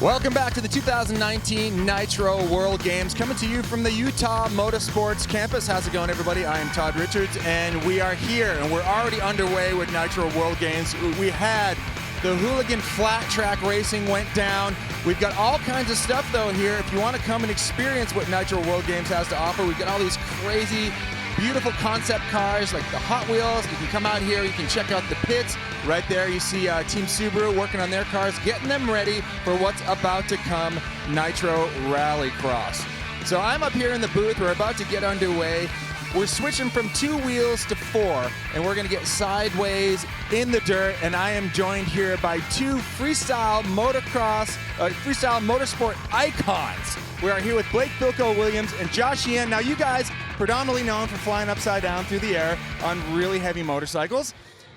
Welcome back to the 2019 Nitro World Games, coming to you from the Utah Motorsports Campus. How's it going, everybody? I am Todd Richards, and we are here, and we're already underway with Nitro World Games. We had the Hooligan Flat Track Racing went down. We've got all kinds of stuff, though, here. If you want to come and experience what Nitro World Games has to offer, we've got all these crazy, beautiful concept cars like the Hot Wheels. You can come out here, you can check out the pits. Right there you see Team Subaru working on their cars, getting them ready for what's about to come, Nitro Rallycross. So I'm up here in the booth, we're about to get underway. We're switching from 2 wheels to 4, and we're gonna get sideways in the dirt, and I am joined here by 2 freestyle motorsport icons. We are here with Blake Bilko Williams and Josh Ian. Now you guys, predominantly known for flying upside down through the air on really heavy motorcycles,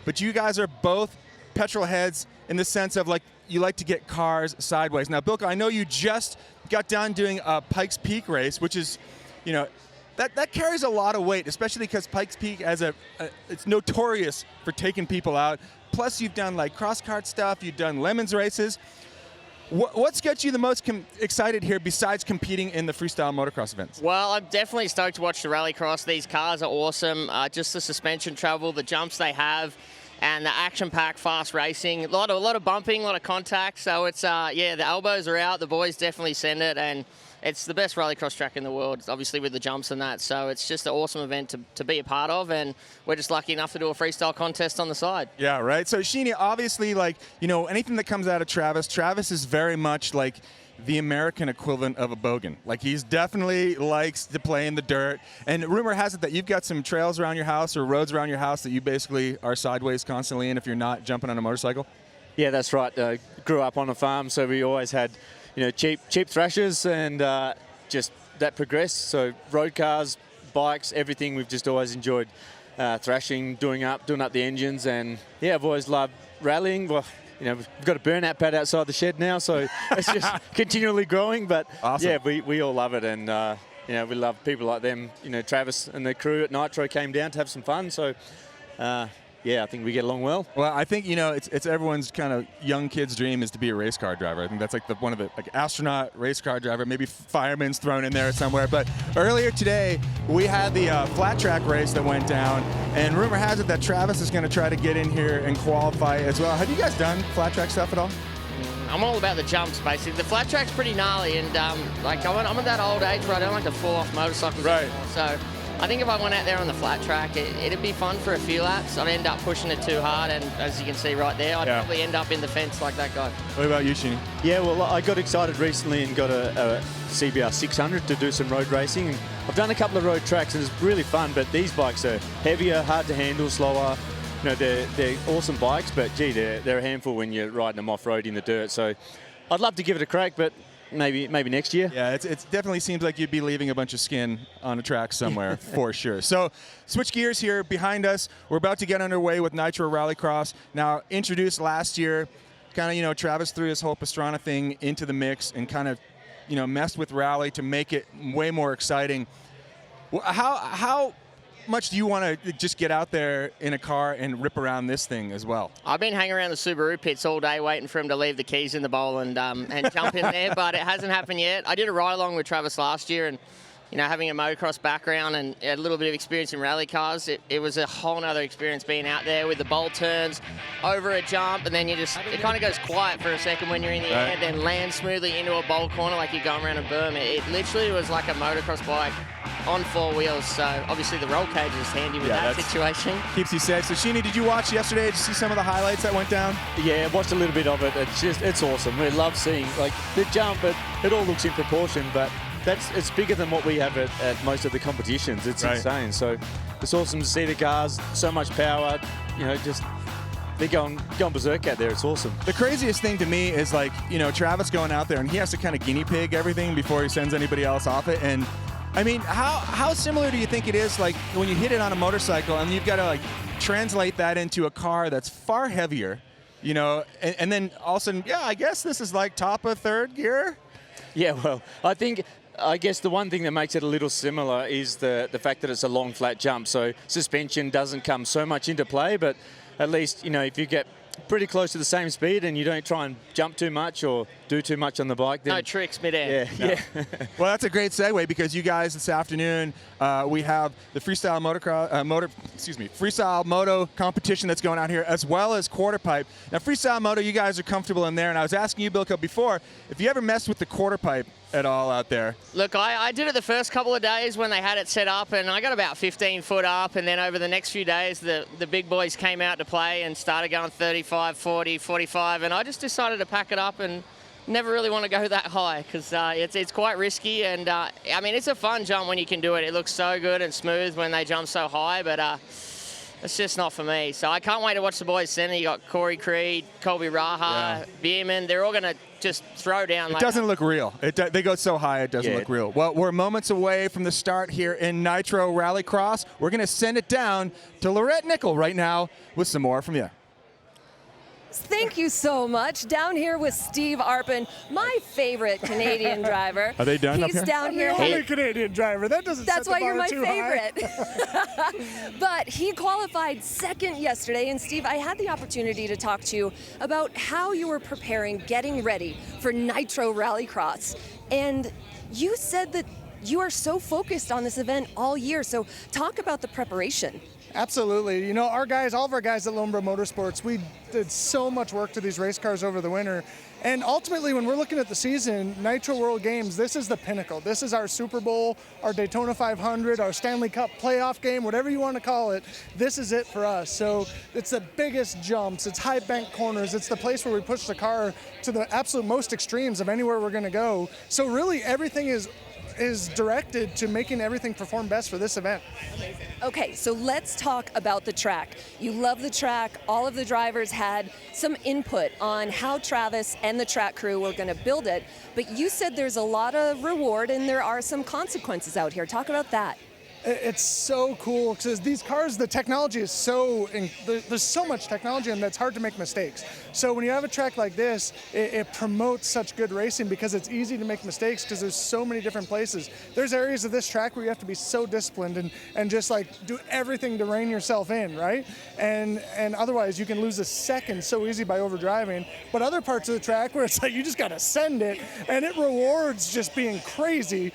but you guys are both petrol heads in the sense of like you like to get cars sideways. Now Bilko, I know you just got done doing a Pikes Peak race, which is, you know, that carries a lot of weight, especially because Pikes Peak it's notorious for taking people out. Plus you've done like cross kart stuff, you've done Lemons races. What's got you the most excited here besides competing in the freestyle motocross events? Well, I'm definitely stoked to watch the Rallycross. These cars are awesome. Just the suspension travel, the jumps they have, and the action-packed fast racing. A lot of bumping, a lot of contact. So it's yeah, the elbows are out. The boys definitely send it, and it's the best Rallycross track in the world, obviously with the jumps and that. So it's just an awesome event to be a part of, and we're just lucky enough to do a freestyle contest on the side. Yeah, right. So Sheeny, obviously, like, you know, anything that comes out of Travis is very much like the American equivalent of a bogan. Like, he's definitely likes to play in the dirt. And rumor has it that you've got some trails around your house or roads around your house that you basically are sideways constantly in if you're not jumping on a motorcycle. Yeah, that's right. Grew up on a farm, so we always had, you know, cheap thrashers, and just that progressed. So road cars, bikes, everything, we've just always enjoyed thrashing, doing up the engines, and yeah, I've always loved rallying. Well, you know, we've got a burnout pad outside the shed now, so it's just continually growing. But awesome. Yeah, we all love it, and you know, we love people like them. You know, Travis and the crew at Nitro came down to have some fun, so. Yeah, I think we get along well. Well, I think, you know, it's everyone's kind of young kid's dream is to be a race car driver. I think that's like one of the, like, astronaut, race car driver, maybe fireman's thrown in there somewhere. But earlier today, we had the flat track race that went down, and rumor has it that Travis is going to try to get in here and qualify as well. Have you guys done flat track stuff at all? I'm all about the jumps, basically. The flat track's pretty gnarly, and like I'm at that old age where I don't like to fall off motorcycles anymore. So I think if I went out there on the flat track, it'd be fun for a few laps. I'd end up pushing it too hard, and as you can see right there, I'd probably end up in the fence like that guy. What about you, Sheeny? Yeah, well, I got excited recently and got a CBR 600 to do some road racing. And I've done a couple of road tracks, and it's really fun, but these bikes are heavier, hard to handle, slower. You know, they're awesome bikes, but gee, they're a handful when you're riding them off-road in the dirt. So I'd love to give it a crack, but maybe next year. Yeah, it definitely seems like you'd be leaving a bunch of skin on a track somewhere for sure. So switch gears here behind us. We're about to get underway with Nitro Rallycross. Now, introduced last year, kind of, you know, Travis threw his whole Pastrana thing into the mix and kind of, you know, messed with rally to make it way more exciting. How much do you want to just get out there in a car and rip around this thing as well? I've been hanging around the Subaru pits all day waiting for him to leave the keys in the bowl and jump in there, but it hasn't happened yet. I did a ride-along with Travis last year, and, you know, having a motocross background and a little bit of experience in rally cars, it was a whole nother experience being out there with the bowl turns, over a jump, and then it kind of goes quiet for a second when you're in the air, then land smoothly into a bowl corner like you're going around a berm. It literally was like a motocross bike on 4 wheels, so obviously the roll cage is handy with that situation. Keeps you safe. So Sheeny, did you watch yesterday? Did you see some of the highlights that went down? Yeah, I watched a little bit of it. It's awesome. We love seeing, like, the jump, it all looks in proportion, but it's bigger than what we have at most of the competitions. It's insane. So it's awesome to see the cars, so much power, you know, just they're going berserk out there. It's awesome. The craziest thing to me is, like, you know, Travis going out there and he has to kind of guinea pig everything before he sends anybody else off it. And I mean, how similar do you think it is, like, when you hit it on a motorcycle and you've got to, like, translate that into a car that's far heavier, you know, and then all of a sudden, yeah, I guess this is like top of third gear? Yeah, well, I guess the one thing that makes it a little similar is the fact that it's a long, flat jump. So suspension doesn't come so much into play, but at least, you know, if you get pretty close to the same speed and you don't try and jump too much or do too much on the bike, then No tricks midair. yeah. Well, that's a great segue because you guys this afternoon we have the freestyle freestyle moto competition that's going on here, as well as quarter pipe. Now, freestyle moto, you guys are comfortable in there, and I was asking you, Bilko, before if you ever messed with the quarter pipe at all out there. Look, I did it the first couple of days when they had it set up, and I got about 15 foot up, and then over the next few days, the big boys came out to play and started going 35, 40, 45, and I just decided to pack it up and never really want to go that high because it's quite risky, and I mean, it's a fun jump when you can do it. It looks so good and smooth when they jump so high, but it's just not for me. So I can't wait to watch the boys center. You got Corey Creed, Colby Raha, Bierman. They're all going to just throw down. It doesn't look real. They go so high, it doesn't look real. Well, we're moments away from the start here in Nitro Rallycross. We're going to send it down to Lorette Nickel right now with some more from you. Thank you so much. Down here with Steve Arpin, my favorite Canadian driver. Are they done He's up here? down here. I'm the only Canadian driver. That doesn't That's set why the you're bar my too high. favorite. But he qualified second yesterday. And Steve, I had the opportunity to talk to you about how you were preparing, getting ready for Nitro Rallycross. And you said that you are so focused on this event all year. So talk about the preparation. Absolutely. You know, our guys, all of our guys at Lombra Motorsports, we did so much work to these race cars over the winter. And ultimately, when we're looking at the season, Nitro World Games, this is the pinnacle. This is our Super Bowl, our Daytona 500, our Stanley Cup playoff game, whatever you want to call it. This is it for us. So it's the biggest jumps. It's high bank corners. It's the place where we push the car to the absolute most extremes of anywhere we're going to go. So really, everything is directed to making everything perform best for this event. Okay, so let's talk about the track. You love the track. All of the drivers had some input on how Travis and the track crew were going to build it, but you said there's a lot of reward and there are some consequences out here. Talk about that. It's so cool because these cars, the technology is there's so much technology in them that's hard to make mistakes. So when you have a track like this, it promotes such good racing because it's easy to make mistakes because there's so many different places. There's areas of this track where you have to be so disciplined and just like do everything to rein yourself in, right? And otherwise you can lose a second so easy by overdriving. But other parts of the track where it's like you just got to send it and it rewards just being crazy.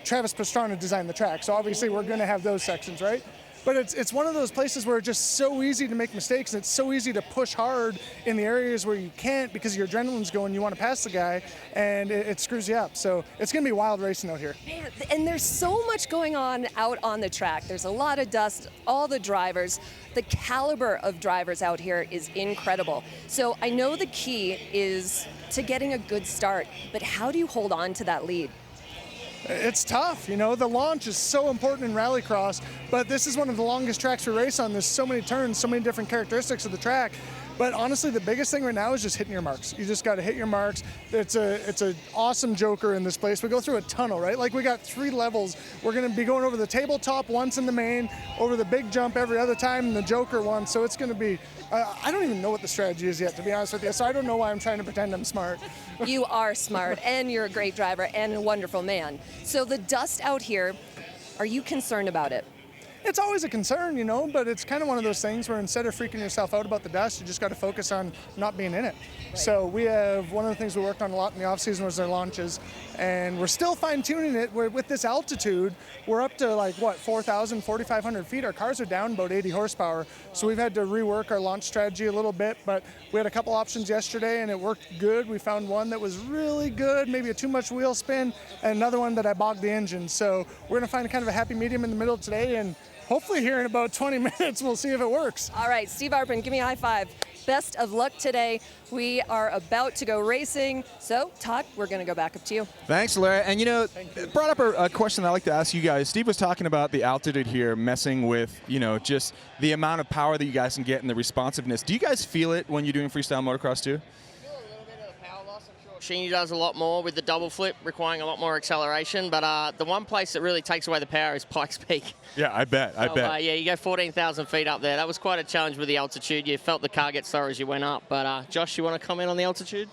Travis Pastrana designed the track, so obviously we're going to have those sections, right? But it's one of those places where it's just so easy to make mistakes, and it's so easy to push hard in the areas where you can't because your adrenaline's going, you want to pass the guy, and it screws you up. So it's going to be wild racing out here. Man, and there's so much going on out on the track. There's a lot of dust, all the drivers. The caliber of drivers out here is incredible. So I know the key is to getting a good start, but how do you hold on to that lead? It's tough, you know, the launch is so important in Rallycross, but this is one of the longest tracks we race on. There's so many turns, so many different characteristics of the track. But honestly, the biggest thing right now is just hitting your marks. You just got to hit your marks. It's an awesome joker in this place. We go through a tunnel, right? Like we got 3 levels. We're going to be going over the tabletop once in the main, over the big jump every other time, and the joker one. So it's going to be, I don't even know what the strategy is yet, to be honest with you. So I don't know why I'm trying to pretend I'm smart. You are smart, and you're a great driver and a wonderful man. So the dust out here, are you concerned about it? It's always a concern, you know, but it's kind of one of those things where instead of freaking yourself out about the dust, you just got to focus on not being in it. Right. So we have, one of the things we worked on a lot in the off season was our launches, and we're still fine tuning it. With this altitude, we're up to like, what, 4,000, 4,500 feet. Our cars are down about 80 horsepower. So we've had to rework our launch strategy a little bit, but we had a couple options yesterday and it worked good. We found one that was really good, maybe a too much wheel spin, and another one that I bogged the engine. So we're going to find kind of a happy medium in the middle today, and hopefully here in about 20 minutes, we'll see if it works. All right, Steve Arpin, give me a high five. Best of luck today. We are about to go racing. So, Todd, we're going to go back up to you. Thanks, Larry. And, you know, it brought up a question I'd like to ask you guys. Steve was talking about the altitude here messing with, you know, just the amount of power that you guys can get and the responsiveness. Do you guys feel it when you're doing freestyle motocross, too? Sheeny does a lot more with the double flip, requiring a lot more acceleration. But the one place that really takes away the power is Pikes Peak. Yeah, I bet. Yeah, you go 14,000 feet up there. That was quite a challenge with the altitude. You felt the car get slower as you went up. But Josh, you want to comment on the altitude?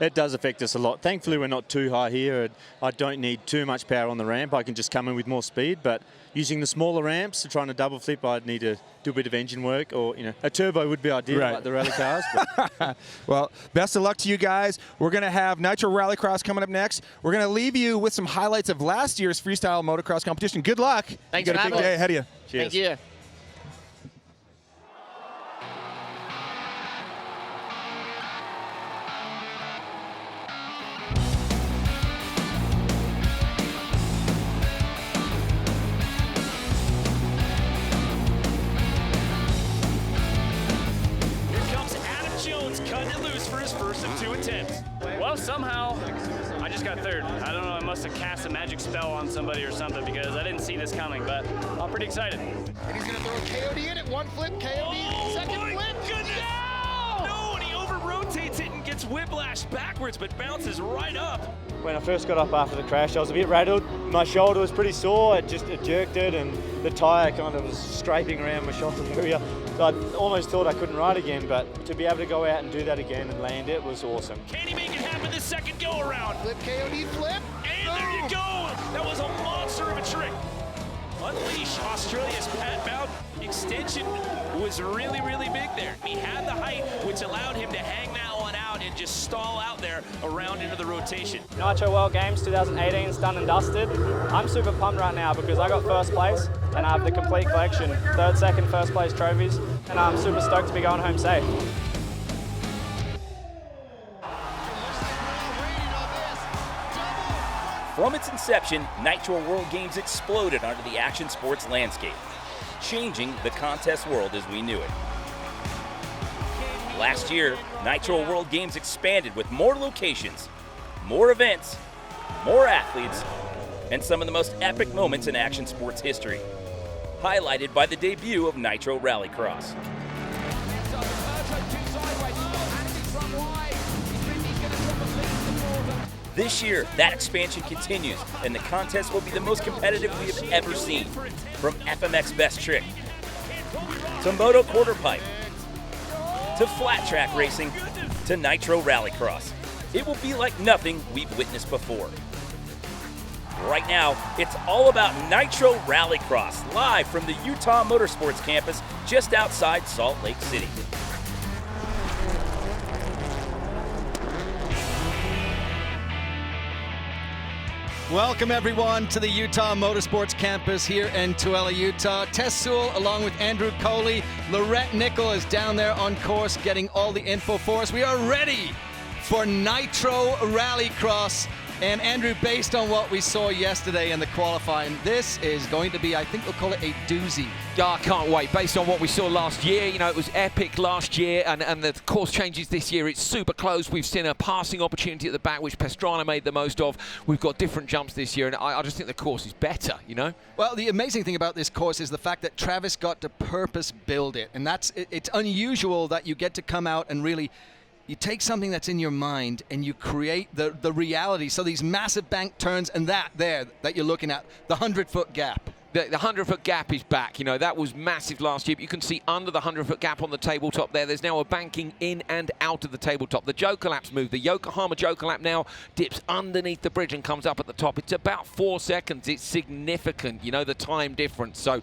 it does affect us a lot. Thankfully, we're not too high here. I don't need too much power on the ramp. I can just come in with more speed, but using the smaller ramps to trying to double flip, I'd need to do a bit of engine work, or a turbo would be ideal, right, like the rally cars. But. Well, best of luck to you guys. We're going to have Nitro Rallycross coming up next. We're going to leave you with some highlights of last year's freestyle motocross competition. Good luck. Thanks you got for a big having day us. ahead of you. Cheers. Thank you. Cutting it loose for his first of 2 attempts. Well, somehow, I just got third. I don't know, I must have cast a magic spell on somebody or something because I didn't see this coming, but I'm pretty excited. And he's gonna throw a KOD in it, 1 flip, KOD, second my flip. goodness! No, and he over-rotates it and gets whiplashed backwards, but bounces right up. When I first got up after the crash, I was a bit rattled. My shoulder was pretty sore. It jerked it, and the tyre kind of was scraping around my shoulder area. So I almost thought I couldn't ride again, but to be able to go out and do that again and land it was awesome. Can he make it happen this second go-around? Flip, KOD, flip. And there you go! That was a monster of a trick. Unleash Australia's Pat Bowden. Extension was really, really big there. He had the height, which allowed him to hang that one out and just stall out there around into the rotation. Nitro World Games 2018 is done and dusted. I'm super pumped right now because I got first place and I have the complete collection, 3rd, 2nd, 1st place trophies, and I'm super stoked to be going home safe. From its inception, Nitro World Games exploded onto the action sports landscape, changing the contest world as we knew it. Last year, Nitro World Games expanded with more locations, more events, more athletes, and some of the most epic moments in action sports history, highlighted by the debut of Nitro Rallycross. This year, that expansion continues, and the contest will be the most competitive we have ever seen. From FMX Best Trick, to Moto Quarter Pipe, to flat track racing, to Nitro Rallycross. It will be like nothing we've witnessed before. Right now, it's all about Nitro Rallycross, live from the Utah Motorsports Campus just outside Salt Lake City. Welcome everyone to the Utah Motorsports Campus here in Tooele, Utah. Tess Sewell along with Andrew Coley. Lorette Nickel is down there on course getting all the info for us. We are ready for Nitro Rallycross. And Andrew, based on what we saw yesterday in the qualifying, this is going to be, I think we'll call it a doozy. Yeah, I can't wait. Based on what we saw last year, you know, it was epic last year, and the course changes this year. It's super close. We've seen a passing opportunity at the back, which Pastrana made the most of. We've got different jumps this year, and I just think the course is better, you know? Well, the amazing thing about this course is the fact that Travis got to purpose build it, and it's unusual that you get to come out and really you take something that's in your mind and you create the reality. So these massive bank turns and that you're looking at, the 100-foot gap. The 100-foot gap is back. You know, that was massive last year, but you can see under the 100-foot gap on the tabletop there's now a banking in and out of the tabletop. The Joker Lap's moved. The Yokohama Joker Lap now dips underneath the bridge and comes up at the top. It's about 4 seconds. It's significant, you know, the time difference. So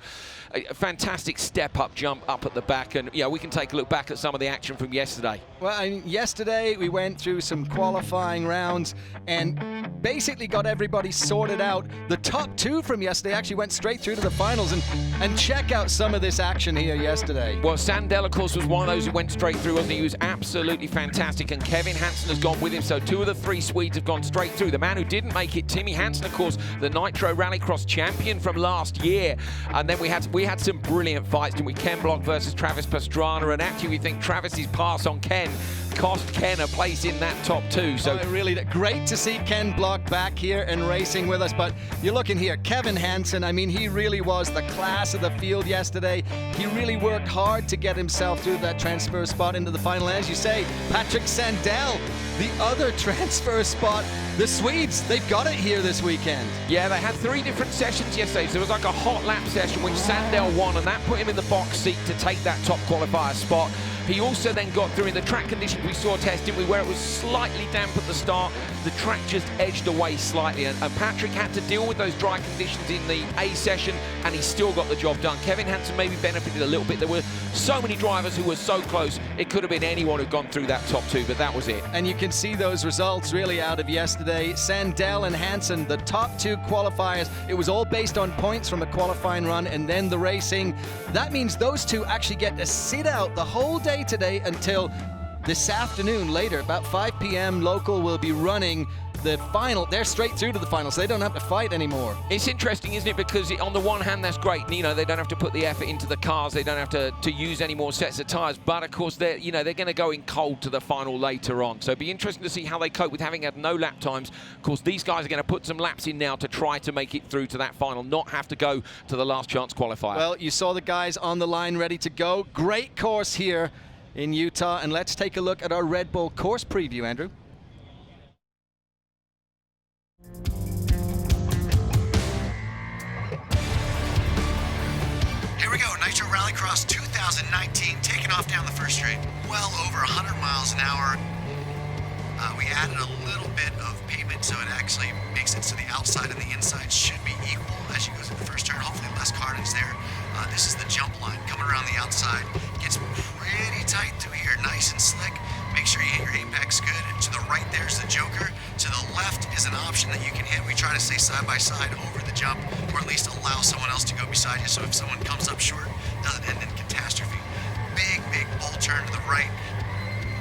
a fantastic step-up jump up at the back. And, yeah, we can take a look back at some of the action from yesterday. Well, yesterday we went through some qualifying rounds and basically got everybody sorted out. The top 2 from yesterday actually went straight through to the finals, and check out some of this action here yesterday. Well, Sandell, of course, was one of those who went straight through, wasn't he? He was absolutely fantastic, and Kevin Hansen has gone with him, so 2 of the 3 Swedes have gone straight through. The man who didn't make it, Timmy Hansen, of course, the Nitro Rallycross champion from last year. And then we had some brilliant fights, didn't we? Ken Block versus Travis Pastrana, and actually we think Travis's pass on Ken cost Ken a place in that top 2. So really great to see Ken Block back here and racing with us. But you're looking here, Kevin Hansen, I mean, he really was the class of the field yesterday. He really worked hard to get himself through that transfer spot into the final. As you say, Patrick Sandell, the other transfer spot. The Swedes, they've got it here this weekend. Yeah, they had 3 different sessions yesterday. So there was like a hot lap session which Sandell won, and that put him in the box seat to take that top qualifier spot. He also then got through in the track conditions we saw testing, where it was slightly damp at the start. The track just edged away slightly, and Patrick had to deal with those dry conditions in the A session, and he still got the job done. Kevin Hansen maybe benefited a little bit. There were so many drivers who were so close, it could have been anyone who'd gone through that top two, but that was it. And you can see those results really out of yesterday. Sandell and Hansen, the top two qualifiers. It was all based on points from a qualifying run and then the racing. That means those two actually get to sit out the whole day today until this afternoon. Later, about 5 p.m. local, will be running the final. They're straight through to the final, so they don't have to fight anymore. It's interesting, isn't it? Because on the one hand, that's great. You know, they don't have to put the effort into the cars. They don't have to use any more sets of tyres. But of course, they're going to go in cold to the final later on. So it'll be interesting to see how they cope with having had no lap times. Of course, these guys are going to put some laps in now to try to make it through to that final, not have to go to the last chance qualifier. Well, you saw the guys on the line ready to go. Great course here in Utah. And let's take a look at our Red Bull course preview, Andrew. Here we go, Nitro Rallycross 2019, taking off down the first straight, well over 100 miles an hour. We added a little bit of pavement, so it actually makes it so the outside and the inside should be equal as you go through the first turn. Hopefully less carnage there. This is the jump line coming around the outside. Gets pretty tight through here, nice and slick. Make sure you hit your apex good. And to the right there's the Joker. To the left is an option that you can hit. We try to stay side by side over the jump, or at least allow someone else to go beside you, so if someone comes up short, it doesn't end in catastrophe. Big bull turn to the right.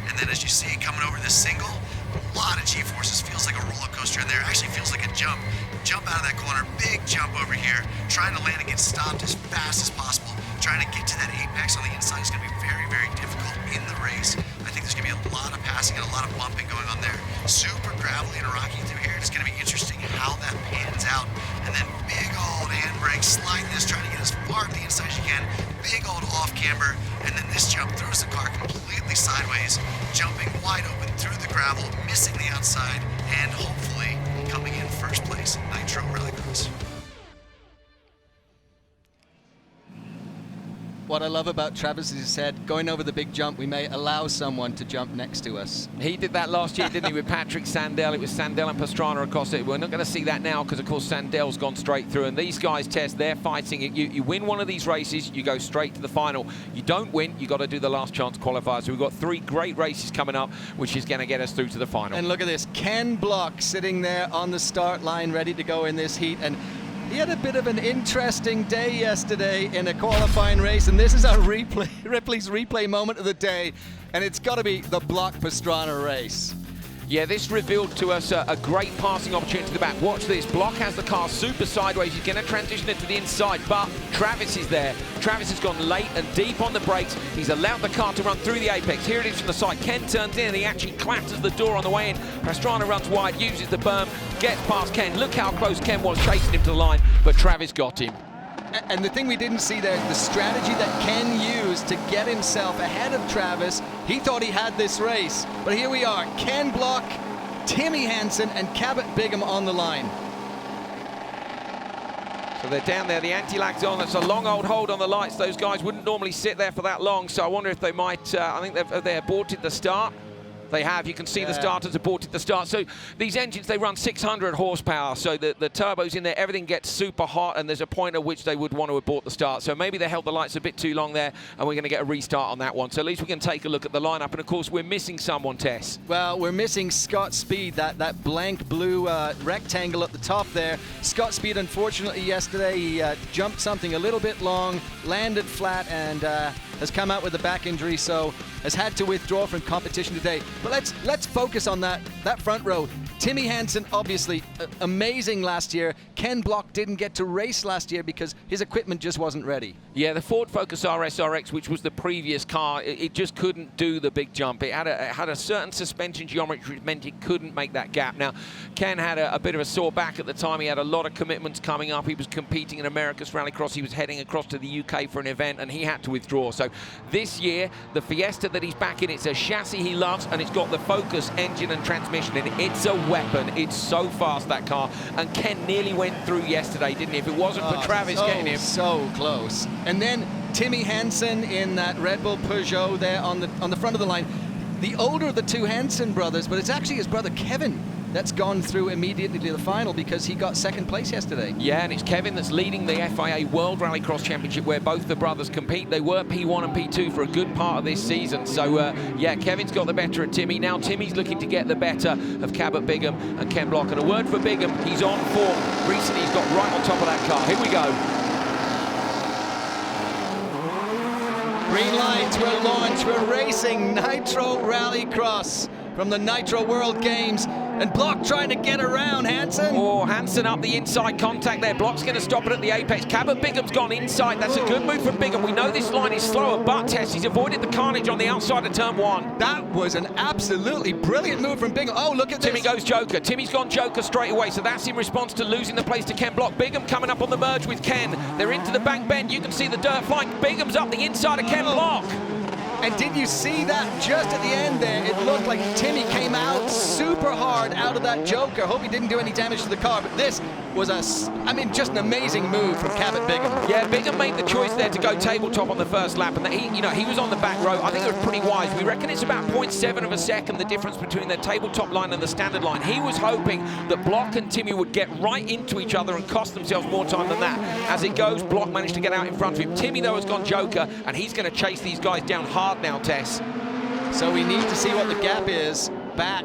And then as you see, coming over this single, a lot of G-forces, feels like a roller coaster in there. Actually feels like a jump. Jump out of that corner, big jump over here, trying to land and get stopped as fast as possible. Trying to get to that apex on the inside is going to be very difficult in the race. I think there's going to be a lot of passing and a lot of bumping going on there. Super gravelly and rocky through here. It's going to be interesting how that pans out. And then big old handbrake, sliding this, trying to get as far to the inside as you can. Big old off camber, and then this jump throws the car completely sideways, jumping wide open through the gravel, missing the outside, and hopefully coming in first place. Nitro Rallycross. What I love about Travis is he said, going over the big jump, we may allow someone to jump next to us. He did that last year, didn't he, with Patrick Sandell? It was Sandell and Pastrana across it. We're not going to see that now because, of course, Sandell's gone straight through. And these guys, Tess, they're fighting it. You win one of these races, you go straight to the final. You don't win, you got to do the last chance qualifier. So we've got 3 great races coming up, which is going to get us through to the final. And look at this, Ken Block sitting there on the start line, ready to go in this heat. And he had a bit of an interesting day yesterday in a qualifying race, and this is our Ripley's replay moment of the day, and it's got to be the Block Pastrana race. Yeah, this revealed to us a great passing opportunity to the back. Watch this. Block has the car super sideways. He's going to transition it to the inside, but Travis is there. Travis has gone late and deep on the brakes. He's allowed the car to run through the apex. Here it is from the side. Ken turns in and he actually clatters the door on the way in. Pastrana runs wide, uses the berm, gets past Ken. Look how close Ken was chasing him to the line, but Travis got him. And the thing we didn't see there, the strategy that Ken used to get himself ahead of Travis. He thought he had this race, but here we are. Ken Block, Timmy Hansen, and Cabot Bigham on the line. So they're down there, the anti-lag's on. That's a long old hold on the lights. Those guys wouldn't normally sit there for that long, so I wonder if they might, I think they aborted the start. They have. You can see the starters aborted the start. So these engines, they run 600 horsepower. So the turbo's in there, everything gets super hot, and there's a point at which they would want to abort the start. So maybe they held the lights a bit too long there, and we're going to get a restart on that one. So at least we can take a look at the lineup. And of course, we're missing someone, Tess. Well, we're missing Scott Speed, that blank blue rectangle at the top there. Scott Speed, unfortunately, yesterday, he jumped something a little bit long, landed flat, and has come out with a back injury, so has had to withdraw from competition today. But let's focus on that front row. Timmy Hansen, obviously amazing last year. Ken Block didn't get to race last year because his equipment just wasn't ready. Yeah, the Ford Focus RS-RX, which was the previous car, it just couldn't do the big jump. It had a certain suspension geometry, which meant it couldn't make that gap. Now, Ken had a bit of a sore back at the time. He had a lot of commitments coming up. He was competing in America's Rallycross. He was heading across to the UK for an event, and he had to withdraw. So this year, the Fiesta that he's back in, it's a chassis he loves, and it's got the Focus engine and transmission in it. It's a weapon. It's so fast, that car. And Ken nearly went through yesterday, didn't he? If it wasn't for Travis getting him. So close. And then Timmy Hansen in that Red Bull Peugeot there on the front of the line. The older of the two Hansen brothers, but it's actually his brother Kevin that's gone through immediately to the final because he got second place yesterday. Yeah, and it's Kevin that's leading the FIA World Rallycross Championship where both the brothers compete. They were P1 and P2 for a good part of this season. So, yeah, Kevin's got the better of Timmy. Now Timmy's looking to get the better of Cabot Bigham and Ken Block. And a word for Bigham, he's on form. Recently, he's got right on top of that car. Here we go. Green lights, we're launched, we're racing Nitro Rallycross from the Nitro World Games. And Block trying to get around Hansen. Oh, Hansen up the inside contact there. Block's going to stop it at the apex. Cabot Bigham's gone inside. That's a good move from Bigham. We know this line is slower, but Tess, he's avoided the carnage on the outside of turn 1. That was an absolutely brilliant move from Bigham. Oh, look at Timmy this. goes Joker. Timmy's gone Joker straight away, so that's in response to losing the place to Ken Block. Bigham coming up on the merge with Ken. They're into the bank bend. You can see the dirt flying. Bigham's up the inside of Ken Block. And did you see that just at the end there? It looked like Timmy came out super hard out of that Joker. Hope he didn't do any damage to the car, but this was just an amazing move from Cabot Bigham. Yeah, Bigham made the choice there to go tabletop on the first lap, and he was on the back row. I think it was pretty wise. We reckon it's about 0.7 of a second, the difference between their tabletop line and the standard line. He was hoping that Block and Timmy would get right into each other and cost themselves more time than that. As it goes, Block managed to get out in front of him. Timmy, though, has gone Joker, and he's going to chase these guys down hard now, Tess. So we need to see what the gap is back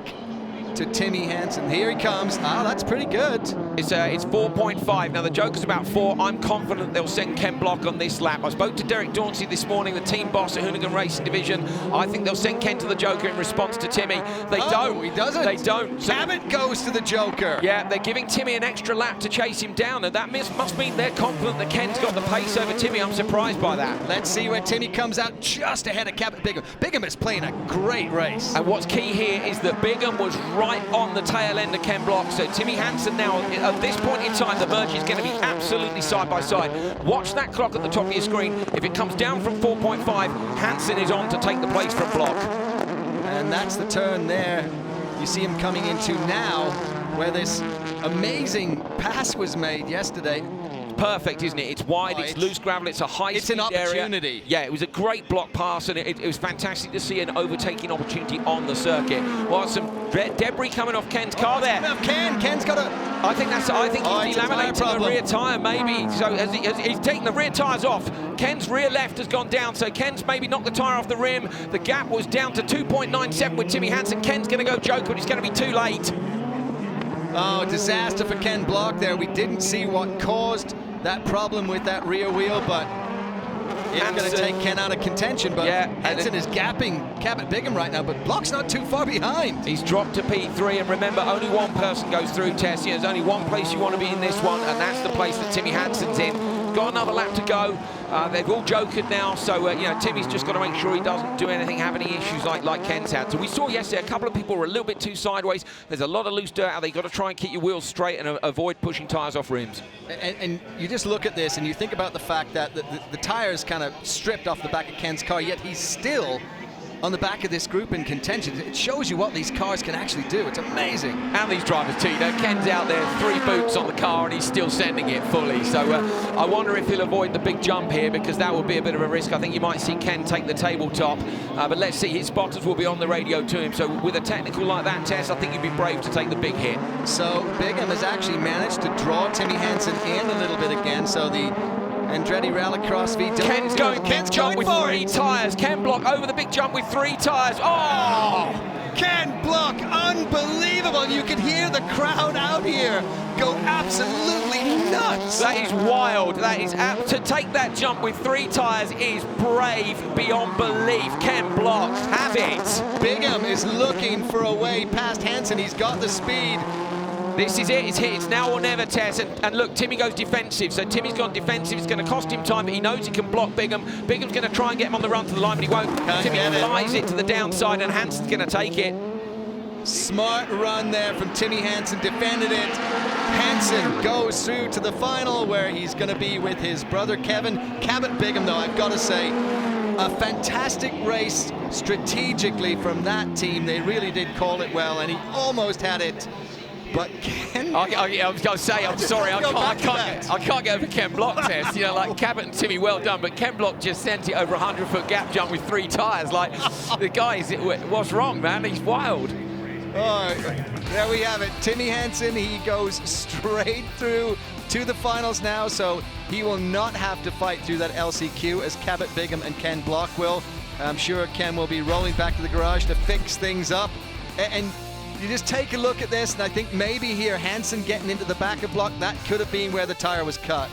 to Timmy Hansen. Here he comes. Ah, that's pretty good. It's 4.5. Now the Joker's about 4. I'm confident they'll send Ken Block on this lap. I spoke to Derek Dauncey this morning, the team boss at Hoonigan Racing Division. I think they'll send Ken to the Joker in response to Timmy. They don't. He doesn't. They don't. So, Cabot goes to the Joker. yeah, they're giving Timmy an extra lap to chase him down, and that must mean they're confident that Ken's got the pace over Timmy. I'm surprised by that. Let's see where Timmy comes out just ahead of Cabot Bigham. Bigham is playing a great race. And what's key here is that Bigham was right on the tail end of Ken Block. So Timmy Hansen now, at this point in time, the merge is going to be absolutely side by side. Watch that clock at the top of your screen. If it comes down from 4.5, Hansen is on to take the place from Block. And that's the turn there. You see him coming into now, where this amazing pass was made yesterday. Perfect, isn't it? It's wide, it's loose gravel, it's a high-speed It's an opportunity. Area. Yeah, it was a great block pass, and it was fantastic to see an overtaking opportunity on the circuit. Well, some debris coming off Ken's car there. Ken's got a... I think he's delaminating the rear tyre, maybe. So as he's taking the rear tyres off, Ken's rear left has gone down, so Ken's maybe knocked the tyre off the rim. The gap was down to 2.97 with Timmy Hansen. Ken's going to go Joker, but it's going to be too late. Oh, disaster for Ken Block there. We didn't see what caused that problem with that rear wheel, but it's going to take Ken out of contention. But yeah, Hansen is gapping Cabot Bigham right now, but Block's not too far behind. He's dropped to P3, and remember, only one person goes through, Tess. There's only one place you want to be in this one, and that's the place that Timmy Hansen's in. Got another lap to go. They've all jokered now, so Timmy's just got to make sure he doesn't do anything, have any issues like Ken's had. So we saw yesterday a couple of people were a little bit too sideways. There's a lot of loose dirt out there. You've got to try and keep your wheels straight and avoid pushing tyres off rims. And you just look at this and you think about the fact that the tyres kind of stripped off the back of Ken's car, yet he's still on the back of this group in contention. It shows you what these cars can actually do. It's amazing. And these drivers too. Ken's out there, 3 boots on the car, and he's still sending it fully. So I wonder if he'll avoid the big jump here, because that would be a bit of a risk. I think you might see Ken take the tabletop, but let's see. His spotters will be on the radio to him. So with a technical like that, Tess, I think you'd be brave to take the big hit. So Bigham has actually managed to draw Timmy Hansen in a little bit again. So the Andretti Rallycross V. Ken's going with 3 tyres. Ken Block over the big jump with 3 tyres. Oh! Ken Block, unbelievable. You can hear the crowd out here go absolutely nuts. That is wild. That is to take that jump with 3 tyres is brave beyond belief. Ken Block, have it. Bigham is looking for a way past Hansen. He's got the speed. This is it, it's now or never, Tess. And look, Timmy goes defensive. So Timmy's gone defensive. It's going to cost him time, but he knows he can block Bigham. Bigham's going to try and get him on the run to the line, but he won't. Timmy flies it to the downside, and Hansen's going to take it. Smart run there from Timmy Hansen, defended it. Hansen goes through to the final, where he's going to be with his brother Kevin. Cabot Bigham, though, I've got to say, a fantastic race strategically from that team. They really did call it well, and he almost had it but Ken... I was going to say, I'm sorry, I can't get over Ken Block test. You know, like Cabot and Timmy, well done, but Ken Block just sent it over a 100-foot gap jump with 3 tyres. Like, the guy, what's wrong, man? He's wild. Oh, there we have it. Timmy Hansen, he goes straight through to the finals now, so he will not have to fight through that LCQ as Cabot Bigham and Ken Block will. I'm sure Ken will be rolling back to the garage to fix things up. And you just take a look at this, and I think maybe here, Hansen getting into the back of Block, that could have been where the tire was cut.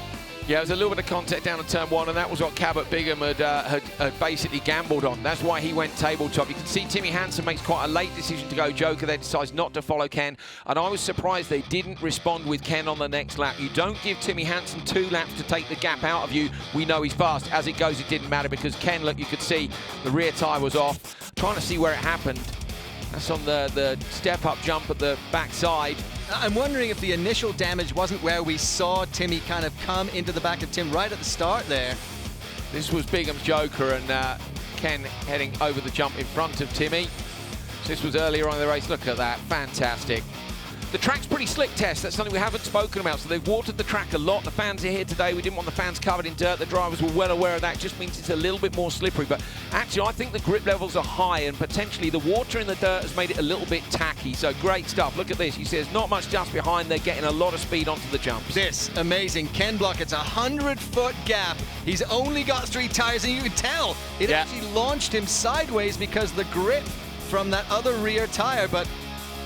Yeah, it was a little bit of contact down to turn 1, and that was what Cabot Bigham had basically gambled on. That's why he went tabletop. You can see Timmy Hansen makes quite a late decision to go Joker. They decides not to follow Ken, and I was surprised they didn't respond with Ken on the next lap. You don't give Timmy Hansen 2 laps to take the gap out of you. We know he's fast. As it goes, it didn't matter because Ken, look, you could see the rear tyre was off. Trying to see where it happened. That's on the step-up jump at the backside. I'm wondering if the initial damage wasn't where we saw Timmy kind of come into the back of Tim right at the start there. This was Bigham's Joker, and Ken heading over the jump in front of Timmy. So this was earlier on in the race. Look at that, fantastic. The track's pretty slick, Tess. That's something we haven't spoken about. So they've watered the track a lot. The fans are here today. We didn't want the fans covered in dirt. The drivers were well aware of that. It just means it's a little bit more slippery. But actually, I think the grip levels are high, and potentially the water in the dirt has made it a little bit tacky. So great stuff. Look at this. You see there's not much dust behind. They're getting a lot of speed onto the jumps. This, amazing. Ken Block, it's a 100-foot gap. He's only got 3 tires, and you can tell it actually launched him sideways because the grip from that other rear tire. But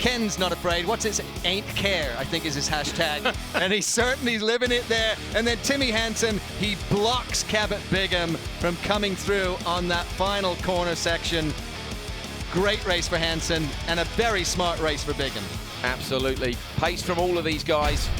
Ken's not afraid. What's his ain't care, I think is his hashtag. And he's certainly living it there. And then Timmy Hansen, he blocks Cabot Bigham from coming through on that final corner section. Great race for Hansen and a very smart race for Bigham. Absolutely. Pace from all of these guys.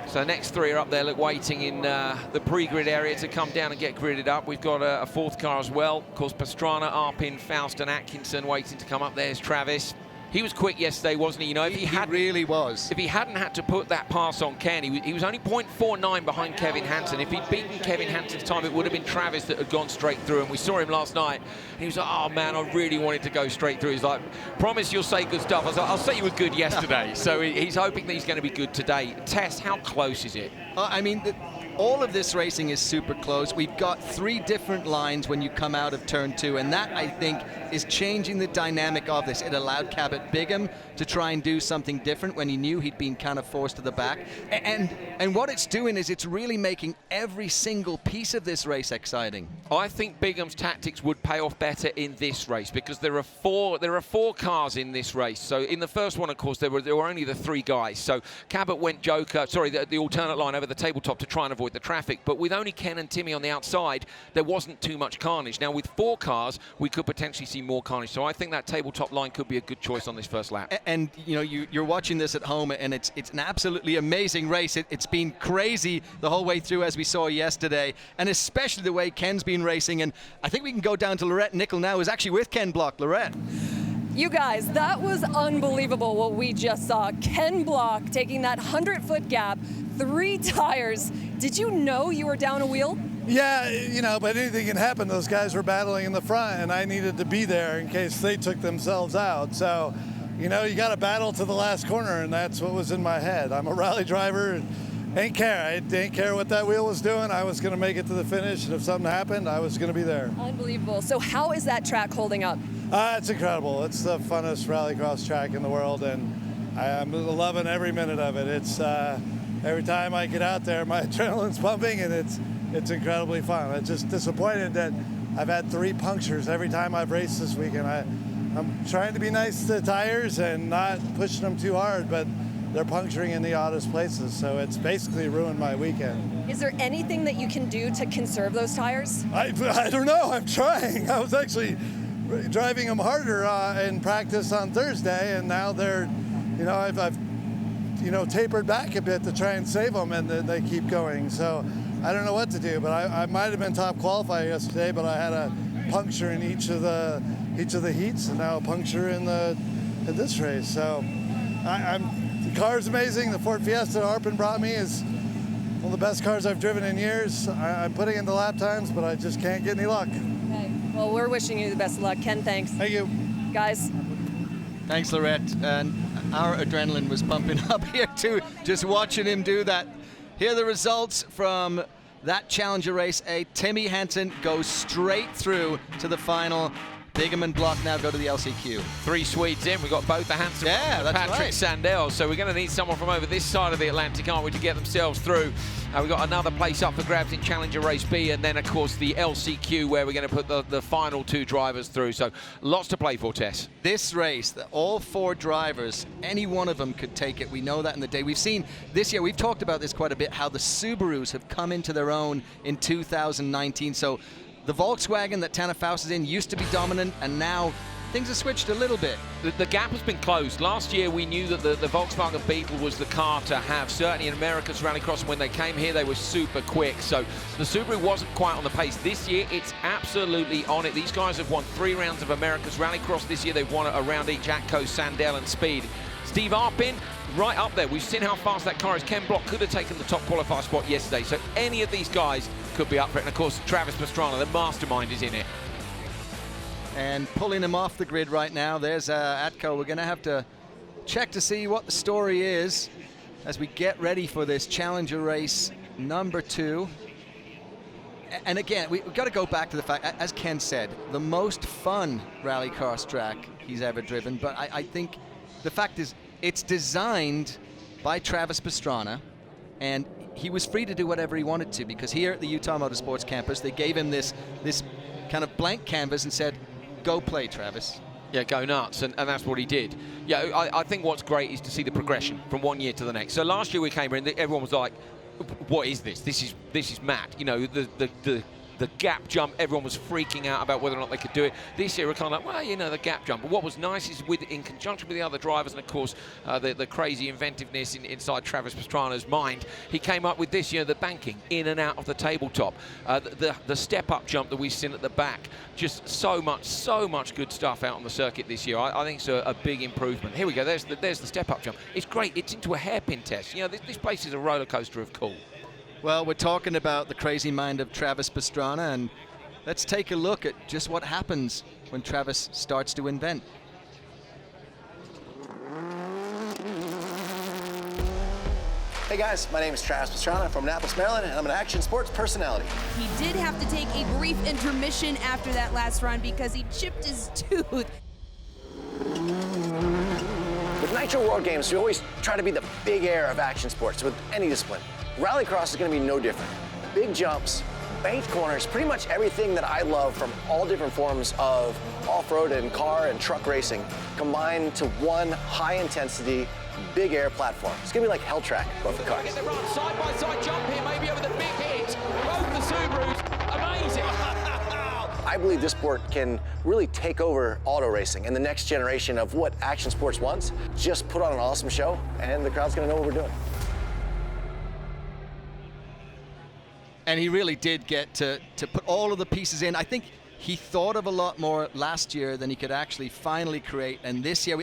So next 3 are up there, look, waiting in the pre-grid area to come down and get gridded up. We've got a 4th car as well. Of course, Pastrana, Arpin, Faust and Atkinson waiting to come up. There's Travis. He was quick yesterday, wasn't he? You know, if he really was. If he hadn't had to put that pass on Ken, he was only 0.49 behind Kevin Hansen. If he'd beaten Kevin Hansen's time, it would have been Travis that had gone straight through. And we saw him last night. And he was like, oh, man, I really wanted to go straight through. He's like, promise you'll say good stuff. I was like, I'll say you were good yesterday. So he's hoping that he's going to be good today. Tess, how close is it? I mean, all of this racing is super close. We've got 3 different lines when you come out of turn 2, and that, I think, is changing the dynamic of this. It allowed Cabot Bigham to try and do something different when he knew he'd been kind of forced to the back. And what it's doing is it's really making every single piece of this race exciting. I think Bigham's tactics would pay off better in this race because there are 4 cars in this race. So in the first one, of course, there were only the 3 guys. So Cabot went Joker, sorry, the alternate line over the tabletop to try and avoid the traffic. But with only Ken and Timmy on the outside, there wasn't too much carnage. Now with 4 cars, we could potentially see more carnage. So I think that tabletop line could be a good choice on this first lap. And you know, you're watching this at home, and it's an absolutely amazing race. It's been crazy the whole way through, as we saw yesterday, and especially the way Ken's been racing. And I think we can go down to Lorette Nickel now, who's actually with Ken Block. Lorette. You guys, that was unbelievable what we just saw. Ken Block taking that 100-foot gap, 3 tires. Did you know you were down a wheel? Yeah, you know, but anything can happen. Those guys were battling in the front, and I needed to be there in case they took themselves out. So, you know, you got to battle to the last corner, and that's what was in my head. I'm a rally driver, and ain't care. I didn't care what that wheel was doing. I was going to make it to the finish, and if something happened, I was going to be there. Unbelievable. So how is that track holding up? It's incredible. It's the funnest rallycross track in the world, and I'm loving every minute of it. It's every time I get out there, my adrenaline's pumping, and it's incredibly fun. I'm just disappointed that I've had 3 punctures every time I've raced this weekend. I'm trying to be nice to tires and not pushing them too hard, but they're puncturing in the oddest places, so it's basically ruined my weekend. Is there anything that you can do to conserve those tires? I don't know. I'm trying. I was actually driving them harder in practice on Thursday, and now they're, you know, I've you know, tapered back a bit to try and save them, and they keep going. So I don't know what to do, but I might have been top qualifier yesterday, but I had a puncture in each of the heats, and now a puncture in this race. So the car's amazing. The Ford Fiesta Arpin brought me is one of the best cars I've driven in years. I'm putting in the lap times, but I just can't get any luck. Okay. Well, we're wishing you the best of luck. Ken, thanks. Thank you. Guys. Thanks, Lorette. And our adrenaline was pumping up here too, just watching him do that. Here are the results from that Challenger Race A. Timmy Hansen goes straight through to the final. Bigham and Block now go to the LCQ. 3 Swedes in. We've got both the Hansen and Patrick right. Sandell. So we're going to need someone from over this side of the Atlantic, aren't we, to get themselves through. We've got another place up for grabs in Challenger Race B, and then, of course, the LCQ, where we're going to put the final 2 drivers through. So lots to play for, Tess. This race, all 4 drivers, any one of them could take it. We know that in the day. We've seen this year, we've talked about this quite a bit, how the Subarus have come into their own in 2019. So the Volkswagen that Tanner Faust is in used to be dominant, and now things have switched a little bit. The gap has been closed. Last year we knew that the Volkswagen Beetle was the car to have. Certainly in America's Rallycross, when they came here, they were super quick. So the Subaru wasn't quite on the pace. This year, it's absolutely on it. These guys have won 3 rounds of America's Rallycross this year. They've won a round each, Atco, Sandell, and Speed. Steve Arpin, right up there. We've seen how fast that car is. Ken Block could have taken the top qualifier spot yesterday. So any of these guys could be up for it. And of course, Travis Pastrana, the mastermind, is in it. And pulling him off the grid right now, there's Atco. We're going to have to check to see what the story is as we get ready for this Challenger Race number 2. And again, we've got to go back to the fact, as Ken said, the most fun rallycross track he's ever driven. But I think the fact is, it's designed by Travis Pastrana, and he was free to do whatever he wanted to, because here at the Utah Motorsports Campus, they gave him this kind of blank canvas and said, go play, Travis. Yeah, go nuts, and that's what he did. Yeah, I think what's great is to see the progression from one year to the next. So last year we came in, everyone was like, what is this? This is mad. You know, the gap jump, everyone was freaking out about whether or not they could do it. This year we're kind of like, well, you know, the gap jump. But what was nice is in conjunction with the other drivers, and of course the crazy inventiveness inside Travis Pastrana's mind, he came up with this, you know, the banking in and out of the tabletop, the step-up jump that we've seen at the back. Just so much good stuff out on the circuit this year. I think it's a big improvement. Here we go. There's the step-up jump. It's great. It's into a hairpin test. You know, this place is a roller coaster of cool. Well, we're talking about the crazy mind of Travis Pastrana, and let's take a look at just what happens when Travis starts to invent. Hey guys, my name is Travis Pastrana from Annapolis, Maryland, and I'm an action sports personality. He did have to take a brief intermission after that last run because he chipped his tooth. With Nitro World Games, we always try to be the big air of action sports with any discipline. Rallycross is going to be no different. Big jumps, banked corners, pretty much everything that I love from all different forms of off-road and car and truck racing combined to one high-intensity, big air platform. It's going to be like Hell Track, but for cars. Get the run, side-by-side jump here, maybe over the big hit. Both the Subarus, amazing. I believe this sport can really take over auto racing and the next generation of what action sports wants. Just put on an awesome show, and the crowd's going to know what we're doing. And he really did get to put all of the pieces in. I think he thought of a lot more last year than he could actually finally create. And this year,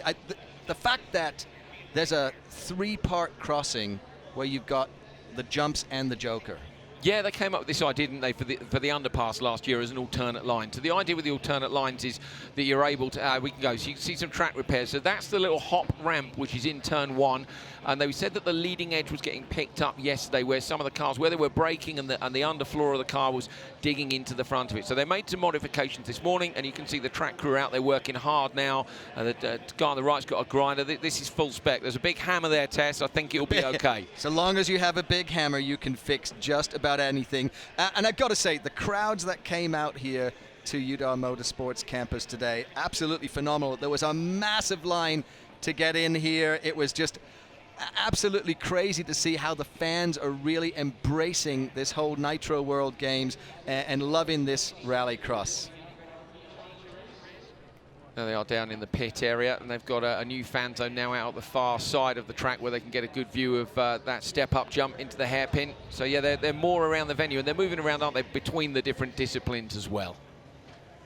the fact that there's a 3-part crossing where you've got the jumps and the Joker. Yeah, they came up with this idea, didn't they, for the underpass last year as an alternate line. So the idea with the alternate lines is that you're able to, we can go, so you can see some track repairs. So that's the little hop ramp, which is in turn 1. And they said that the leading edge was getting picked up yesterday, where some of the cars, where they were braking and the underfloor of the car was digging into the front of it. So they made some modifications this morning, and you can see the track crew out there working hard now. The guy on the right's got a grinder. This is full spec. There's a big hammer there, Tess. I think it'll be okay. So long as you have a big hammer, you can fix just about anything. And I've got to say, the crowds that came out here to Utah Motorsports Campus today, absolutely phenomenal. There was a massive line to get in here. It was just absolutely crazy to see how the fans are really embracing this whole Nitro World Games and loving this rallycross. There they are down in the pit area, and they've got a new fan zone now out at the far side of the track where they can get a good view of that step-up jump into the hairpin. So yeah, they're more around the venue, and they're moving around, aren't they, between the different disciplines as well.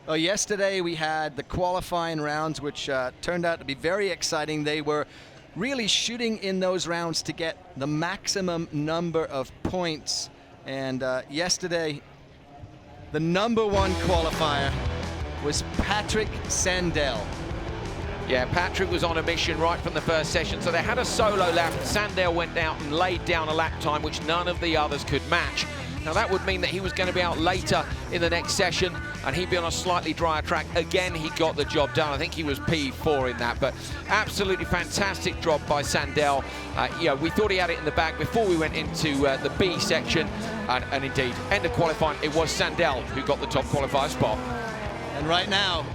Well, yesterday we had the qualifying rounds, which turned out to be very exciting. They were really shooting in those rounds to get the maximum number of points. And yesterday, the #1 qualifier was Patrick Sandell. Yeah, Patrick was on a mission right from the first session, so they had a solo lap. Sandell went out and laid down a lap time, which none of the others could match. Now, that would mean that he was going to be out later in the next session, and he'd be on a slightly drier track. Again, he got the job done. I think he was P4 in that, but absolutely fantastic job by Sandell. Yeah, we thought he had it in the bag before we went into the B section, and indeed, end of qualifying, it was Sandell who got the top qualifier spot. And right now,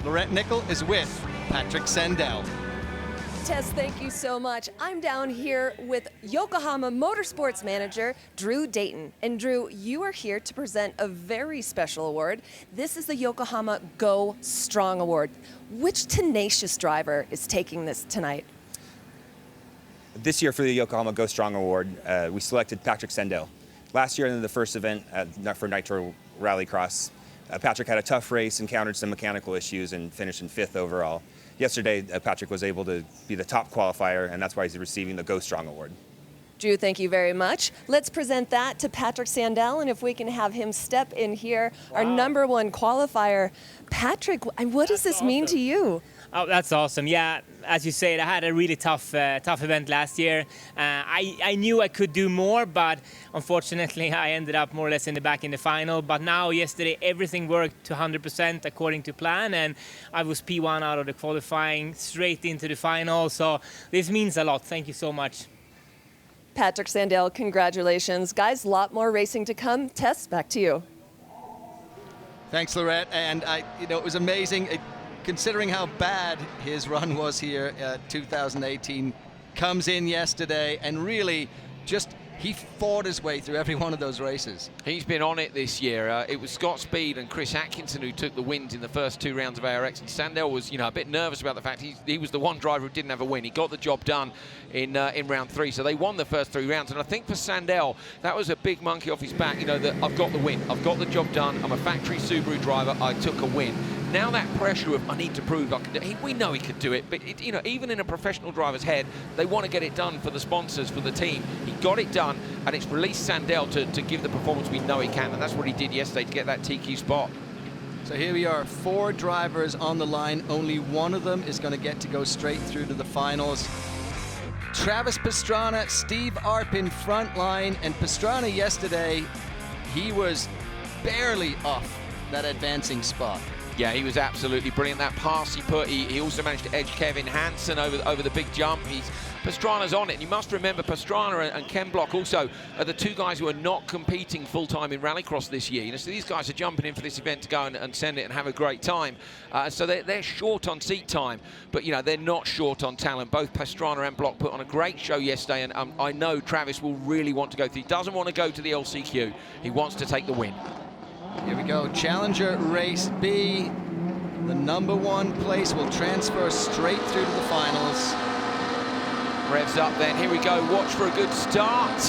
Laurette Nickel is with Patrick Sandell. Tess, thank you so much. I'm down here with Yokohama Motorsports manager Drew Dayton. And Drew, you are here to present a very special award. This is the Yokohama Go Strong Award. Which tenacious driver is taking this tonight? This year for the Yokohama Go Strong Award, we selected Patrick Sandell. Last year in the first event for Nitro Rallycross, Patrick had a tough race, encountered some mechanical issues, and finished in 5th overall. Yesterday, Patrick was able to be the top qualifier, and that's why he's receiving the Go Strong Award. Drew, thank you very much. Let's present that to Patrick Sandell, and if we can have him step in here, our #1 qualifier. Patrick, what does this mean to you? Oh, that's awesome. Yeah, as you said, I had a really tough event last year. I knew I could do more, but unfortunately I ended up more or less in the back in the final. But now, yesterday, everything worked to 100% according to plan, and I was P1 out of the qualifying, straight into the final. So this means a lot. Thank you so much. Patrick Sandell, congratulations. Guys, a lot more racing to come. Tess, back to you. Thanks, Laurette. And it was amazing. Considering how bad his run was here, 2018, comes in yesterday and really just, he fought his way through every one of those races. He's been on it this year. It was Scott Speed and Chris Atkinson who took the wins in the first 2 rounds of ARX, and Sandell was, a bit nervous about the fact he was the one driver who didn't have a win. He got the job done in round 3, so they won the first 3 rounds. And I think for Sandell, that was a big monkey off his back. That I've got the win, I've got the job done. I'm a factory Subaru driver. I took a win. Now that pressure of I need to prove I can do it, we know he could do it, but even in a professional driver's head, they want to get it done for the sponsors, for the team. He got it done, and it's released Sandell to give the performance we know he can, and that's what he did yesterday to get that TQ spot. So here we are, 4 drivers on the line. Only one of them is going to get to go straight through to the finals. Travis Pastrana, Steve Arpin front line, and Pastrana yesterday, he was barely off that advancing spot. Yeah, he was absolutely brilliant. That pass he put, he also managed to edge Kevin Hansen over the big jump. Pastrana's on it. And you must remember Pastrana and Ken Block also are the 2 guys who are not competing full-time in Rallycross this year. So these guys are jumping in for this event to go and send it and have a great time. So they're short on seat time, but they're not short on talent. Both Pastrana and Block put on a great show yesterday, and I know Travis will really want to go through. He doesn't want to go to the LCQ. He wants to take the win. Here we go, Challenger Race B. The #1 place will transfer straight through to the finals. Revs up then, here we go, watch for a good start.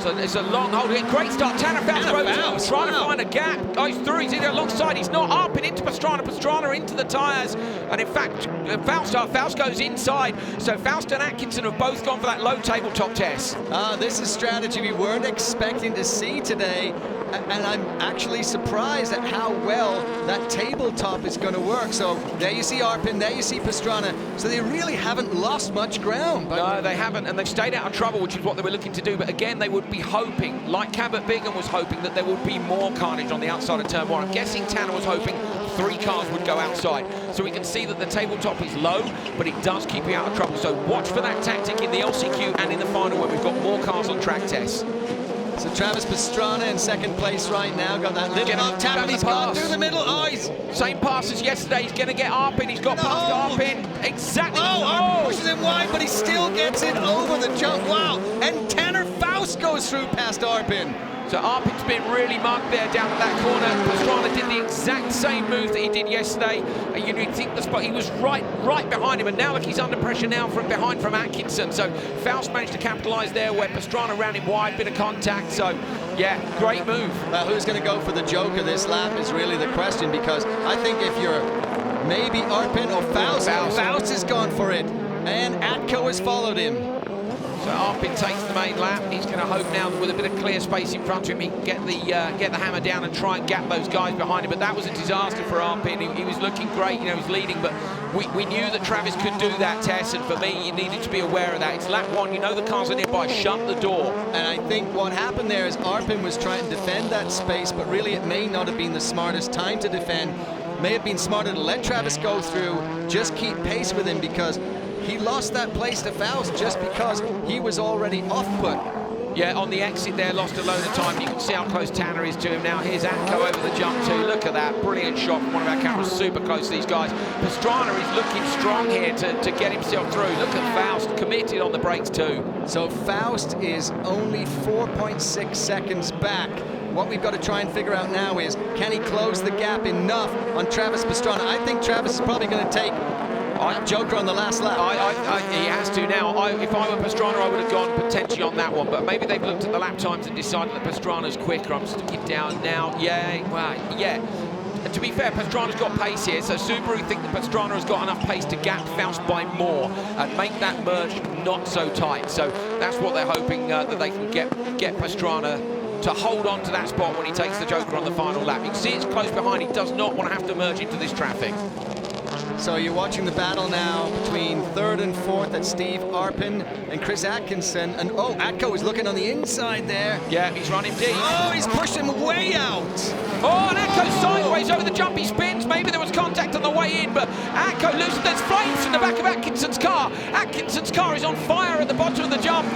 So it's a long hold again, great start, Tanner Faust trying to find a gap. Oh, he's through, he's in alongside, he's not up and into Pastrana into the tyres. And in fact, Faust goes inside. So Faust and Atkinson have both gone for that low tabletop test. This is strategy we weren't expecting to see today. And I'm actually surprised at how well that tabletop is going to work. So there you see Arpin, there you see Pastrana. So they really haven't lost much ground. No, they haven't, and they've stayed out of trouble, which is what they were looking to do. But again, they would be hoping, like Cabot Bigham was hoping, that there would be more carnage on the outside of turn 1. I'm guessing Tanner was hoping 3 cars would go outside. So we can see that the tabletop is low, but it does keep you out of trouble. So watch for that tactic in the LCQ and in the final when we've got more cars on track tests. So Travis Pastrana in 2nd place right now. Got that little up tap, and he's gone through the middle. Oh, he's same pass as yesterday. He's going to get Arpin. He's got past Arpin. Exactly. Arpin pushes him wide, but he still gets it over the jump. Wow. And Tanner Faust goes through past Arpin. So Arpin's been really mugged there down at that corner. Pastrana did the exact same move that he did yesterday. And you'd think the spot, he was right behind him, and now look, he's under pressure now from behind from Atkinson. So Faust managed to capitalise there where Pastrana ran him wide, bit of contact. So yeah, great move. Who's going to go for the joker this lap is really the question, because I think if you're maybe Arpin or Faust has gone for it, and Atco has followed him. So Arpin takes the main lap. He's going to hope now that with a bit of clear space in front of him, he can get the hammer down and try and gap those guys behind him. But that was a disaster for Arpin. He was looking great, you know, he's leading, but we knew that Travis could do that, Tess, and for me, you needed to be aware of that. It's lap 1, you know the cars are nearby, shut the door. And I think what happened there is Arpin was trying to defend that space, but really it may not have been the smartest time to defend. May have been smarter to let Travis go through, just keep pace with him, because he lost that place to Faust just because he was already off put. Yeah, on the exit there, lost a load of time. You can see how close Tanner is to him now. Here's Atco over the jump too. Look at that, brilliant shot from one of our cameras, super close to these guys. Pastrana is looking strong here to get himself through. Look at Faust, committed on the brakes too. So Faust is only 4.6 seconds back. What we've got to try and figure out now is, can he close the gap enough on Travis Pastrana? I think Travis is probably going to take Joker on the last lap. He has to now. If I were Pastrana, I would have gone potentially on that one, but maybe they've looked at the lap times and decided that Pastrana's quicker. I'm sticking down now. Yeah, well, yeah. And to be fair, Pastrana's got pace here, so Subaru think that Pastrana has got enough pace to gap Faust by more and make that merge not so tight. So that's what they're hoping, that they can get Pastrana to hold on to that spot when he takes the Joker on the final lap. You can see it's close behind. He does not want to have to merge into this traffic. So you're watching the battle now between 3rd and 4th. That's Steve Arpin and Chris Atkinson. And oh, Atco is looking on the inside there. Yeah, he's running deep. Oh, he's pushed him way out. Oh, and Atco sideways over the jump. He spins. Maybe there was contact on the way in, but Atco loses. There's flames in the back of Atkinson's car. Atkinson's car is on fire at the bottom of the jump.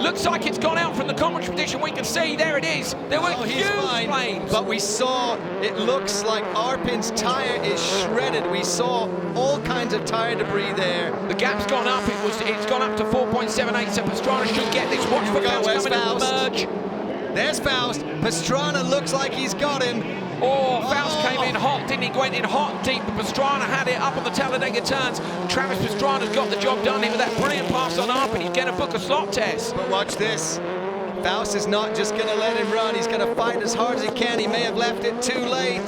Looks like it's gone out from the commentary position. We can see, there it is. There were huge flames. But we saw, it looks like Arpin's tyre is shredded. We saw all kinds of tyre debris there. The gap's gone up. It's gone up to 4.78, so Pastrana should get this. Watch for Faust coming in the merge. There's Faust. Pastrana looks like he's got him. Oh, Faust came in hot, didn't he? Went in hot deep, but Pastrana had it up on the Talladega turns. Travis Pastrana's got the job done here with that brilliant pass on Arpin. He's going to book a slot test. But watch this. Faust is not just going to let him run. He's going to fight as hard as he can. He may have left it too late.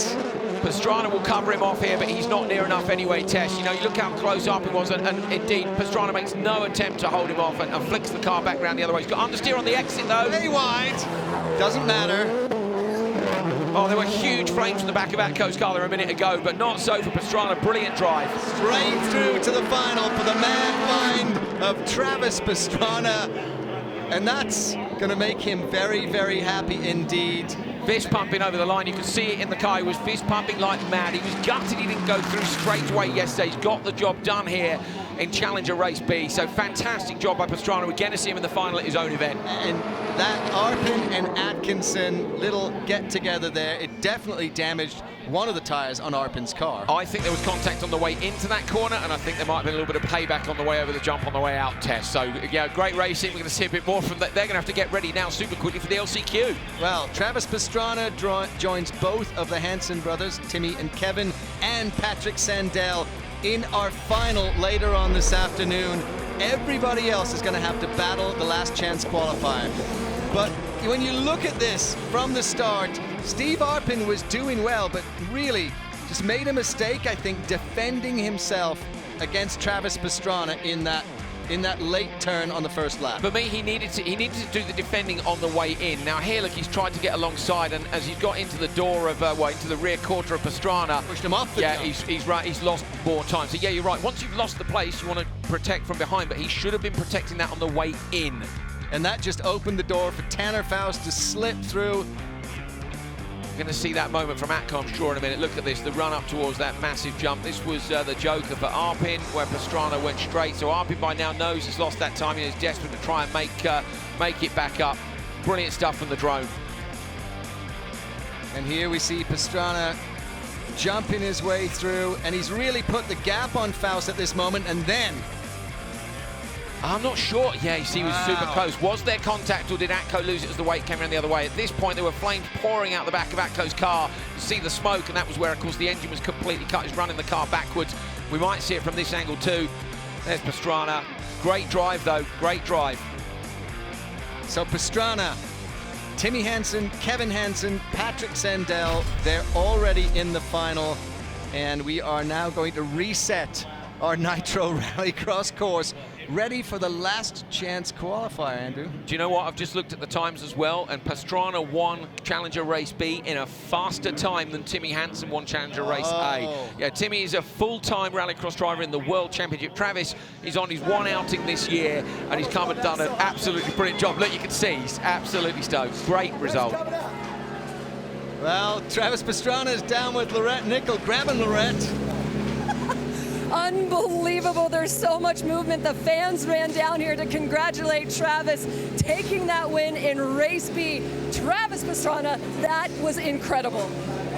Pastrana will cover him off here, but he's not near enough anyway, Tess. You know, you look how close Arpin was, and indeed, Pastrana makes no attempt to hold him off and flicks the car back round the other way. He's got understeer on the exit, though. Way wide. Doesn't matter. Oh, there were huge flames in the back of Atco's car there a minute ago, but not so for Pastrana. Brilliant drive. Straight through to the final for the mad find of Travis Pastrana. And that's going to make him very, very happy indeed. Fist pumping over the line. You can see it in the car. He was fist pumping like mad. He was gutted he didn't go through straight away yesterday. He's got the job done here in Challenger Race B. So fantastic job by Pastrana. We're going to see him in the final at his own event. And that Arpin and Atkinson little get together there, it definitely damaged one of the tires on Arpin's car. I think there was contact on the way into that corner, and I think there might have been a little bit of payback on the way over the jump on the way out, Tess. So, yeah, great racing. We're going to see a bit more from that. They're going to have to get ready now super quickly for the LCQ. Well, Travis Pastrana joins both of the Hansen brothers, Timmy and Kevin, and Patrick Sandell in our final later on this afternoon. Everybody else is going to have to battle the last chance qualifier. But when you look at this from the start, Steve Arpin was doing well, but really just made a mistake, I think, defending himself against Travis Pastrana in that late turn on the first lap. For me, he needed to do the defending on the way in. Now here, look, he's tried to get alongside, and as he's got into the door of, into the rear quarter of Pastrana, pushed him off the jump. he's right. He's lost more time. So yeah, you're right. Once you've lost the place, you want to protect from behind, but he should have been protecting that on the way in. And that just opened the door for Tanner Faust to slip through. We're going to see that moment from Atco, I'm sure, in a minute. Look at this, the run up towards that massive jump. This was the Joker for Arpin, where Pastrana went straight. So Arpin by now knows he's lost that time. He's desperate to try and make it back up. Brilliant stuff from the drone. And here we see Pastrana jumping his way through, and he's really put the gap on Faust at this moment, and then I'm not sure. Yeah, you see, he was super close. Was there contact, or did Atco lose it as the weight came around the other way? At this point, there were flames pouring out the back of Atco's car. You see the smoke, and that was where, of course, the engine was completely cut. He's running the car backwards. We might see it from this angle, too. There's Pastrana. Great drive, though. Great drive. So Pastrana, Timmy Hansen, Kevin Hansen, Patrick Sandell, they're already in the final. And we are now going to reset our Nitro Rallycross course ready for the last chance qualifier, Andrew. Do you know what? I've just looked at the times as well, and Pastrana won Challenger Race B in a faster time than Timmy Hansen won Challenger Race A. Yeah, Timmy is a full-time rallycross driver in the World Championship. Travis is on his one outing this year, and he's come and done an absolutely brilliant job. Look, you can see he's absolutely stoked. Great result. Well, Travis Pastrana is down with Lorette Nickel. Grabbing Lorette. Unbelievable. There's so much movement. The fans ran down here to congratulate Travis taking that win in Race B. Travis Pastrana, that was incredible.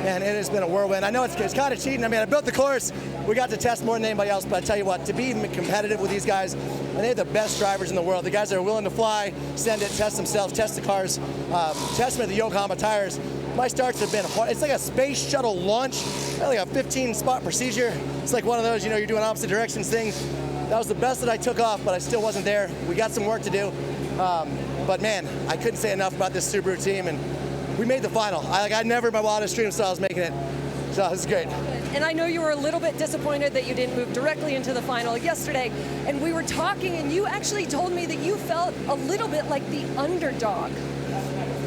Man, it has been a whirlwind. I know it's kind of cheating. I mean, I built the course. We got to test more than anybody else, but I tell you what, to be competitive with these guys, and they're the best drivers in the world. The guys that are willing to fly, send it, test themselves, test the cars, testament to the Yokohama tires. My starts have been hard. It's like a space shuttle launch, like a 15-spot procedure. It's like one of those, you know, you're doing opposite directions things. That was the best that I took off, but I still wasn't there. We got some work to do. But man, I couldn't say enough about this Subaru team, and we made the final. I never in my wildest dreams thought I was making it. So this is great. And I know you were a little bit disappointed that you didn't move directly into the final yesterday. And we were talking, and you actually told me that you felt a little bit like the underdog.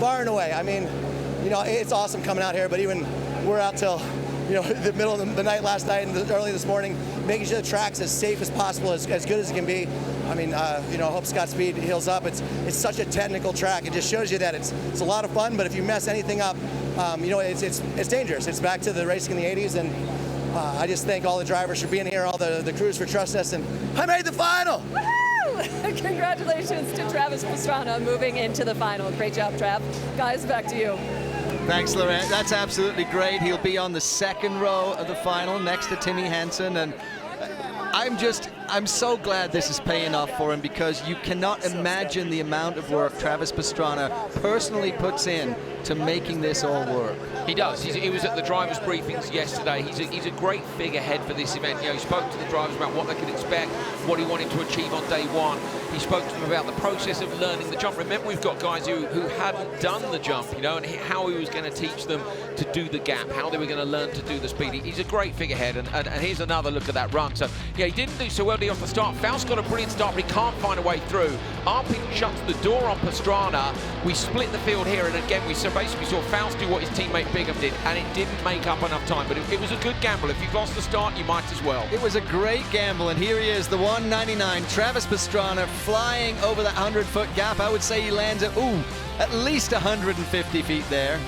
Far and away. I mean, you know, it's awesome coming out here, but even we're out till, you know, the middle of the night last night and early this morning, making sure the track's as safe as possible, as good as it can be. I mean, you know, hope Scott Speed heals up. It's such a technical track. It just shows you that it's a lot of fun, but if you mess anything up, you know, it's dangerous. It's back to the racing in the 80s, and I just thank all the drivers for being here, all the crews for trusting us, and I made the final! Woohoo! Congratulations to Travis Pastrana moving into the final. Great job, Trav. Guys, back to you. Thanks, Lorette. That's absolutely great. He'll be on the second row of the final next to Timmy Hansen, and I'm so glad this is paying off for him, because you cannot imagine the amount of work Travis Pastrana personally puts in to making this all work. He does. He was at the drivers' briefings yesterday. He's a great figurehead for this event. You know, he spoke to the drivers about what they could expect, what he wanted to achieve on day one. He spoke to them about the process of learning the jump. Remember, we've got guys who hadn't done the jump, you know, and how he was going to teach them to do the gap, how they were going to learn to do the speed. He's a great figurehead, and here's another look at that run. So, yeah, he didn't do so well off the start. Faust got a brilliant start, but he can't find a way through. Arpin shuts the door on Pastrana. We split the field here, and again, we basically saw Faust do what his teammate Bigham did, and it didn't make up enough time, but it was a good gamble. If you've lost the start, you might as well. It was a great gamble, and here he is, the 199, Travis Pastrana, flying over that 100-foot gap. I would say he lands at least 150 feet there.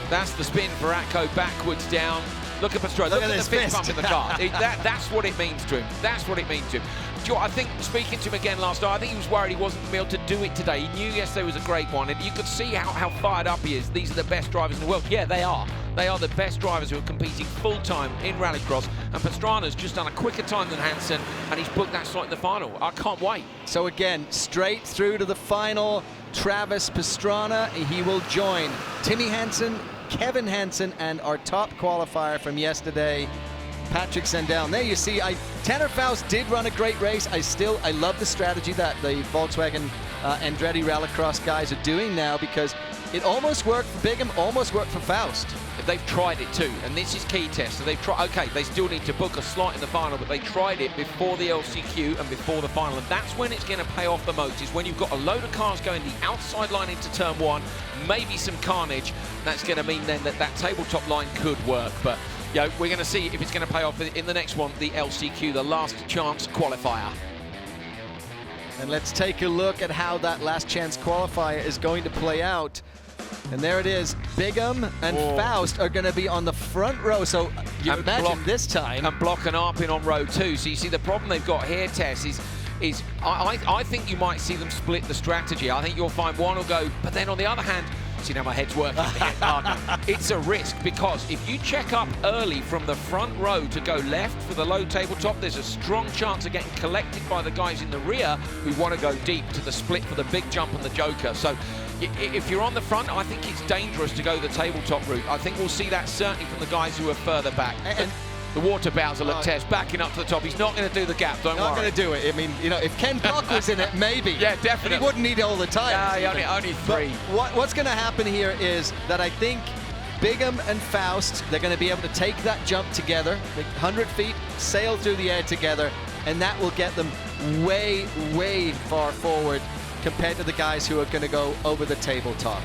That's the spin for Atco backwards down. Look at Pastrana. Look at the fist pump in the car. That's what it means to him. That's what it means to him. I think, speaking to him again last night, I think he was worried he wasn't going to be able to do it today. He knew yesterday was a great one, and you could see how fired up he is. These are the best drivers in the world. Yeah, they are. They are the best drivers who are competing full-time in Rallycross, and Pastrana's just done a quicker time than Hansen, and he's booked that slot in the final. I can't wait. So again, straight through to the final, Travis Pastrana. He will join Timmy Hansen, Kevin Hansen, and our top qualifier from yesterday, Patrick Sendell. And there you see, Tanner Faust did run a great race. I love the strategy that the Volkswagen Andretti Rallycross guys are doing now, because it almost worked for Bigham, almost worked for Faust. They've tried it too, and this is key test. So they've tried, okay, they still need to book a slot in the final, but they tried it before the LCQ and before the final, and that's when it's going to pay off the most, is when you've got a load of cars going the outside line into turn one, maybe some carnage. That's going to mean then that tabletop line could work, but you know, we're going to see if it's going to pay off in the next one, the LCQ, the last chance qualifier. And let's take a look at how that last chance qualifier is going to play out. And there it is. Bigham and Faust are going to be on the front row. So you imagine this time. And Block and Arpin on row two. So you see the problem they've got here, Tess, is I think you might see them split the strategy. I think you'll find one will go, but then on the other hand, see now my head's working. It's a risk, because if you check up early from the front row to go left for the low tabletop, there's a strong chance of getting collected by the guys in the rear who want to go deep to the split for the big jump and the joker. So if you're on the front, I think it's dangerous to go the tabletop route. I think we'll see that certainly from the guys who are further back. And the water Bowser look, Tess, backing up to the top. He's not going to do the gap, don't worry. Not going to do it. I mean, you know, if Ken Block was in it, maybe. Yeah, definitely. But he wouldn't need all the time. Yeah, only three. But what's going to happen here is that I think Bigham and Faust, they're going to be able to take that jump together, 100 feet, sail through the air together, and that will get them way, way far forward compared to the guys who are going to go over the tabletop.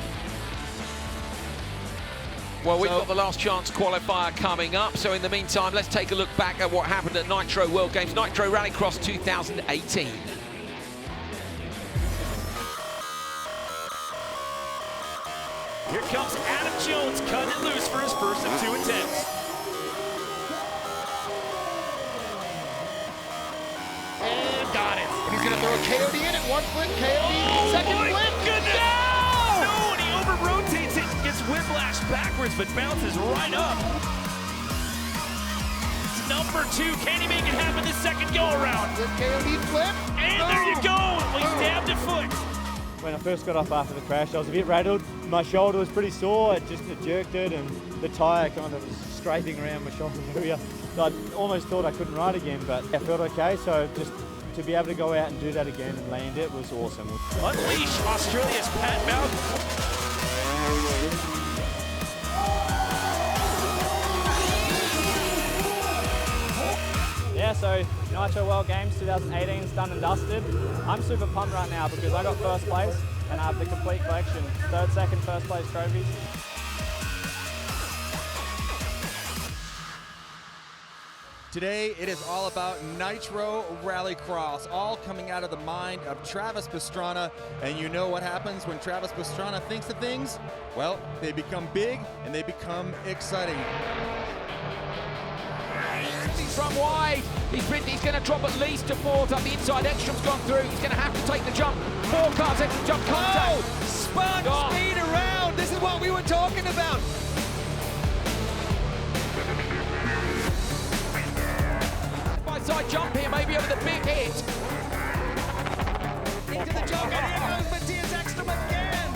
Well, we've got the last chance qualifier coming up. So in the meantime, let's take a look back at what happened at Nitro World Games, Nitro Rallycross 2018. Here comes Adam Jones cutting it loose for his first of 2 attempts. And got it. And he's going to throw a KOD in it. 1 flip, KOD, second my flip. goodness! No! No, and he over-rotates it, gets whiplash backwards, but bounces right up. It's number 2. Can he make it happen this second go-around? Flip, KOD, flip. And there you go. Well, he stabbed a foot. When I first got off after the crash, I was a bit rattled. My shoulder was pretty sore. It jerked it, and the tyre kind of was scraping around my shoulder area. So I almost thought I couldn't ride again, but I felt okay. So just to be able to go out and do that again and land it was awesome. Unleash Australia's Pat Mount. Yeah, so Nitro World Games 2018 is done and dusted. I'm super pumped right now because I got first place and I have the complete collection. 3rd, 2nd, 1st place trophies. Today, it is all about Nitro Rallycross, all coming out of the mind of Travis Pastrana. And you know what happens when Travis Pastrana thinks of things? Well, they become big and they become exciting. From wide, he's going to drop at least to 4th up the inside. Ekstrom's gone through. He's going to have to take the jump. 4 cars, Ekstrom jump contact. Spun speed around. This is what we were talking about. Side jump here, maybe over the big hit. Into the jump, and here goes Matthias Ekstrom again.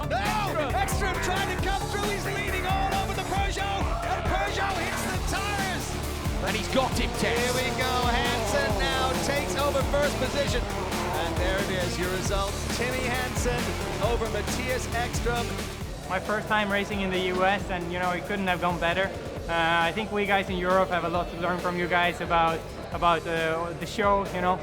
No! Ekstrom trying to come through. He's leading all over the Peugeot, and Peugeot hits the tires. And he's got him, Tess. Here we go. Hansen now takes over first position. And there it is, your result. Timmy Hansen over Matthias Ekstrom. My first time racing in the US, and you know, it couldn't have gone better. I think we guys in Europe have a lot to learn from you guys about the show, you know.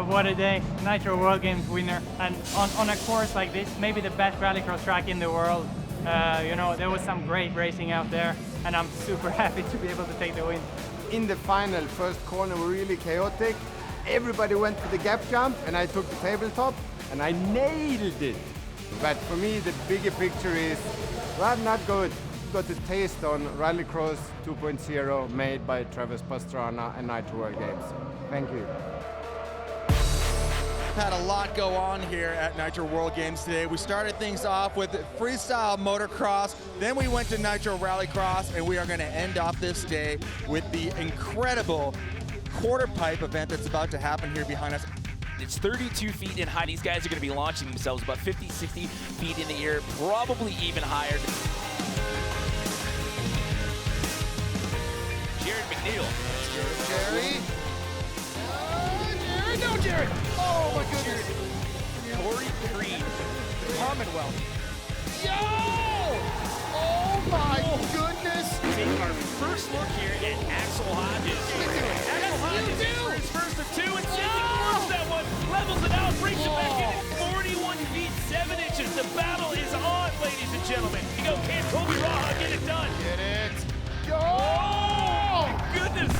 What a day, Nitro World Games winner. And on a course like this, maybe the best rallycross track in the world, you know, there was some great racing out there, and I'm super happy to be able to take the win. In the final, first corner were really chaotic. Everybody went for the gap jump, and I took the tabletop, and I nailed it. But for me, the bigger picture is, well, not good. Got a taste on Rallycross 2.0 made by Travis Pastrana and Nitro World Games. Thank you. Had a lot go on here at Nitro World Games today. We started things off with freestyle motocross, then we went to Nitro Rallycross, and we are going to end off this day with the incredible quarter pipe event that's about to happen here behind us. It's 32 feet in height. These guys are going to be launching themselves about 50, 60 feet in the air, probably even higher. Jared McNeil. Jerry. Jerry. No, Jerry. Oh, my goodness. Corey Creed. Commonwealth. Yo! Oh, my goodness. Take our first look here at Axel Hodges. Axel Hodges is for his first of 2 and 6. He forced that one, levels it out, brings it back in at 41 feet 7 inches. The battle is on, ladies and gentlemen. You go, can Kobe Raha get it done? Get it. Go! Oh, my goodness.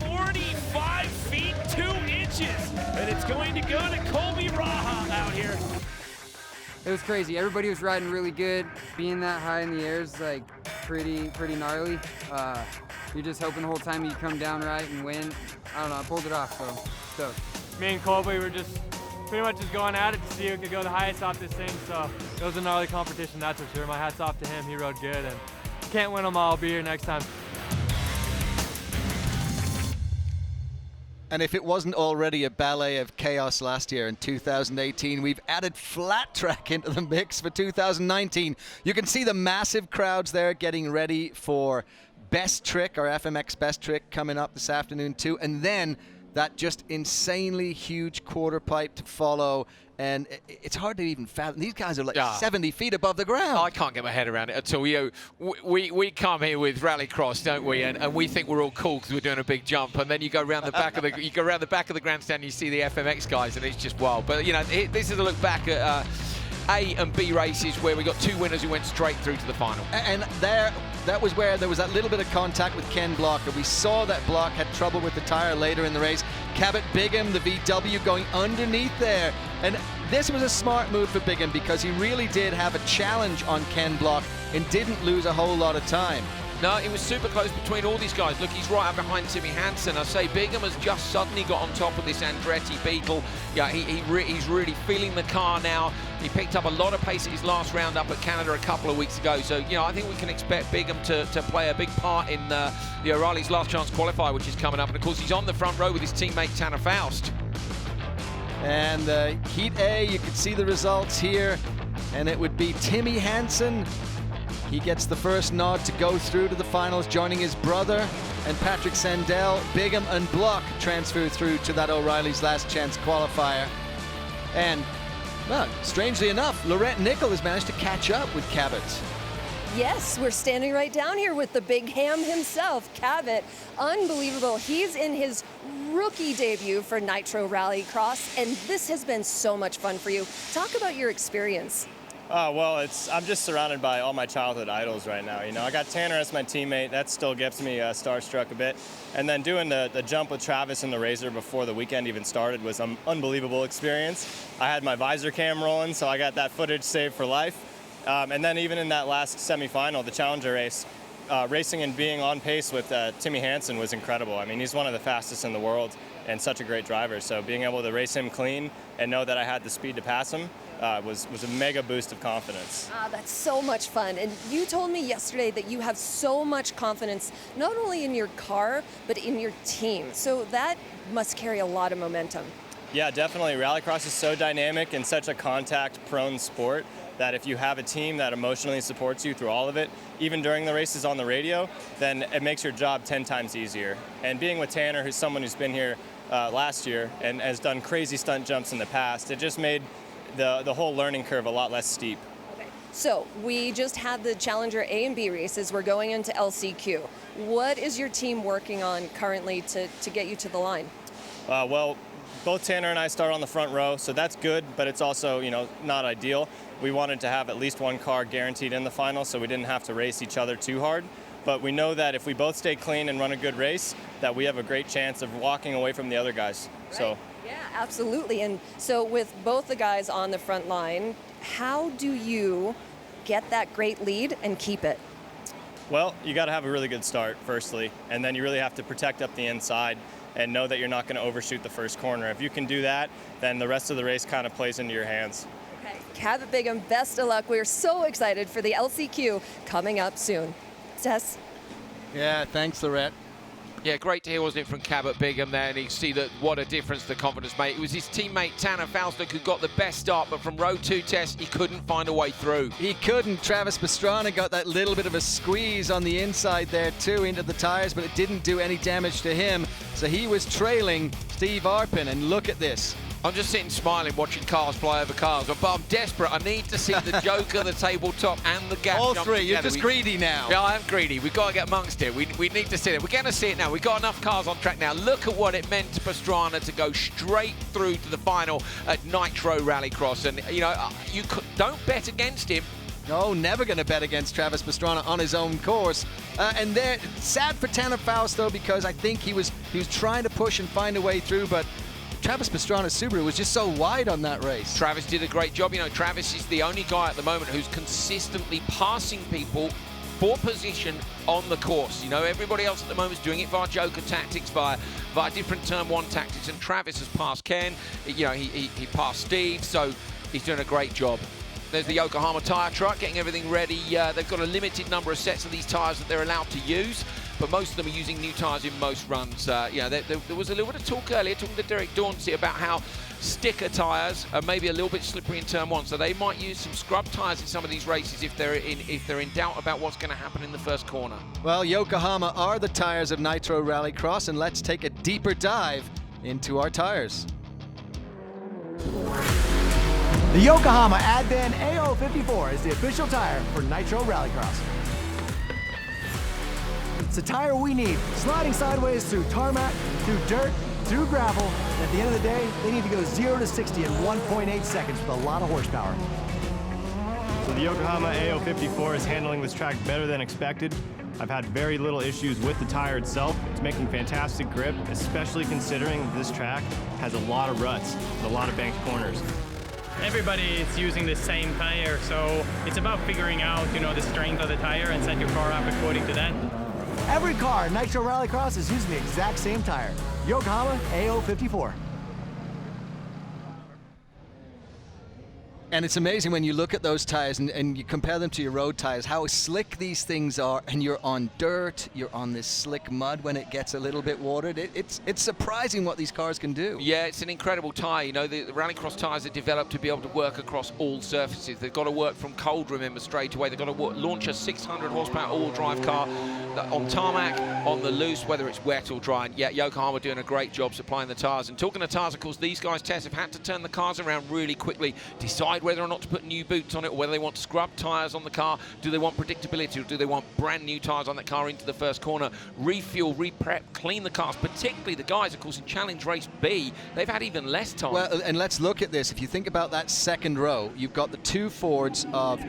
45 feet 2 inches. And it's going to go to Colby Raha out here. It was crazy. Everybody was riding really good. Being that high in the air is like pretty gnarly. You're just hoping the whole time you come down right and win. I don't know, I pulled it off, so stoked. Me and Colby were just pretty much just going at it to see who could go the highest off this thing, so it was a gnarly competition, that's for sure. My hat's off to him, he rode good, and can't win them all. I'll be here next time. And if it wasn't already a ballet of chaos last year in 2018, we've added flat track into the mix for 2019. You can see the massive crowds there getting ready for Best Trick, our FMX Best Trick, coming up this afternoon too. And then that just insanely huge quarter pipe to follow, and it's hard to even fathom. These guys are like 70 feet above the ground. I can't get my head around it at all. We come here with Rallycross, don't we? And we think we're all cool because we're doing a big jump, and then you go around the back of the grandstand, and you see the FMX guys, and it's just wild. But this is a look back at A and B races where we got 2 winners who went straight through to the final. And that was where there was that little bit of contact with Ken Block, and we saw that Block had trouble with the tire later in the race. Cabot Bigham, the VW, going underneath there. And this was a smart move for Bigham because he really did have a challenge on Ken Block and didn't lose a whole lot of time. No, it was super close between all these guys. Look, he's right up behind Timmy Hansen. I say Bigham has just suddenly got on top of this Andretti Beetle. Yeah, he's really feeling the car now. He picked up a lot of pace at his last round up at Canada a couple of weeks ago. So, I think we can expect Bigham to play a big part in the O'Reilly's last chance qualifier, which is coming up. And, of course, he's on the front row with his teammate Tanner Faust. And Heat A, you can see the results here. And it would be Timmy Hansen. He gets the first nod to go through to the finals, joining his brother and Patrick Sandell. Bigham and Block transfer through to that O'Reilly's last chance qualifier. And, well, strangely enough, Laurent Nickel has managed to catch up with Cabot. Yes, we're standing right down here with the big ham himself, Cabot. Unbelievable. He's in his rookie debut for Nitro Rallycross, and this has been so much fun for you. Talk about your experience. Well, I'm just surrounded by all my childhood idols right now. I got Tanner as my teammate. That still gets me starstruck a bit. And then doing the jump with Travis in the Razor before the weekend even started was an unbelievable experience. I had my visor cam rolling, so I got that footage saved for life. And then even in that last semifinal, the Challenger race, racing and being on pace with Timmy Hansen was incredible. I mean, he's one of the fastest in the world and such a great driver. So being able to race him clean and know that I had the speed to pass him was a mega boost of confidence. That's so much fun. And you told me yesterday that you have so much confidence, not only in your car, but in your team. So that must carry a lot of momentum. Yeah, definitely. Rallycross is so dynamic and such a contact-prone sport that if you have a team that emotionally supports you through all of it, even during the races on the radio, then it makes your job 10 times easier. And being with Tanner, who's someone who's been here last year and has done crazy stunt jumps in the past, it just made the whole learning curve a lot less steep. Okay. So we just had the Challenger A and B races. We're going into LCQ. What is your team working on currently to get you to the line? Well, both Tanner and I start on the front row, so that's good, but it's also, not ideal. We wanted to have at least one car guaranteed in the final, so we didn't have to race each other too hard. But we know that if we both stay clean and run a good race, that we have a great chance of walking away from the other guys. Right. So. Yeah, absolutely. And so with both the guys on the front line, how do you get that great lead and keep it? Well, you got to have a really good start, firstly, and then you really have to protect up the inside and know that you're not going to overshoot the first corner. If you can do that, then the rest of the race kind of plays into your hands. Okay. Cabot Bigham, best of luck. We're so excited for the LCQ coming up soon. Tess? Yeah, thanks, Laurent. Yeah, great to hear, wasn't it, from Cabot Bigham there, and you see that what a difference the confidence made. It was his teammate Tanner Faust who got the best start, but from row 2 test, he couldn't find a way through. He couldn't. Travis Pastrana got that little bit of a squeeze on the inside there too into the tires, but it didn't do any damage to him. So he was trailing Steve Arpin, and look at this. I'm just sitting smiling watching cars fly over cars, but I'm desperate. I need to see the Joker, the tabletop, and the gap All jump three. together. You're just greedy now. Yeah, I am greedy. We've got to get amongst it. We need to see it. We're going to see it now. We've got enough cars on track now. Look at what it meant to Pastrana to go straight through to the final at Nitro Rallycross. And, don't bet against him. No, never going to bet against Travis Pastrana on his own course. And there, sad for Tanner Faust, though, because I think he was trying to push and find a way through, but Travis Pastrana's Subaru was just so wide on that race. Travis did a great job. Travis is the only guy at the moment who's consistently passing people for position on the course. Everybody else at the moment is doing it via Joker tactics, via different turn 1 tactics, and Travis has passed Ken. He passed Steve, so he's doing a great job. There's the Yokohama tyre truck getting everything ready. They've got a limited number of sets of these tyres that they're allowed to use, but most of them are using new tyres in most runs. There was a little bit of talk earlier, talking to Derek Dauncey about how sticker tyres are maybe a little bit slippery in turn 1, so they might use some scrub tyres in some of these races if they're in doubt about what's going to happen in the first corner. Well, Yokohama are the tyres of Nitro Rallycross, and let's take a deeper dive into our tires. The Yokohama Advan AO54 is the official tire for Nitro Rallycross. It's the tire we need, sliding sideways through tarmac, through dirt, through gravel, and at the end of the day, they need to go 0 to 60 in 1.8 seconds with a lot of horsepower. So the Yokohama AO54 is handling this track better than expected. I've had very little issues with the tire itself. It's making fantastic grip, especially considering this track has a lot of ruts and a lot of banked corners. Everybody is using the same tire, so it's about figuring out, the strength of the tire and set your car up according to that. Every car in Nitro Rallycross is using the exact same tire, Yokohama AO54. And it's amazing when you look at those tires and you compare them to your road tires, how slick these things are, and you're on dirt, you're on this slick mud when it gets a little bit watered. It's surprising what these cars can do. Yeah, it's an incredible tyre. The Rallycross tyres are developed to be able to work across all surfaces. They've got to work from cold, remember, straight away. They've got to launch a 600 horsepower all drive car on tarmac, on the loose, whether it's wet or dry. And yeah, Yokohama doing a great job supplying the tyres. And talking of tyres, of course, these guys, Tess, have had to turn the cars around really quickly, decide whether or not to put new boots on it, or whether they want to scrub tyres on the car. Do they want predictability, or do they want brand new tyres on that car into the first corner? Refuel, re-prep, clean the cars, particularly the guys, of course, in Challenge Race B, they've had even less time. Well, and let's look at this. If you think about that second row, you've got the two Fords of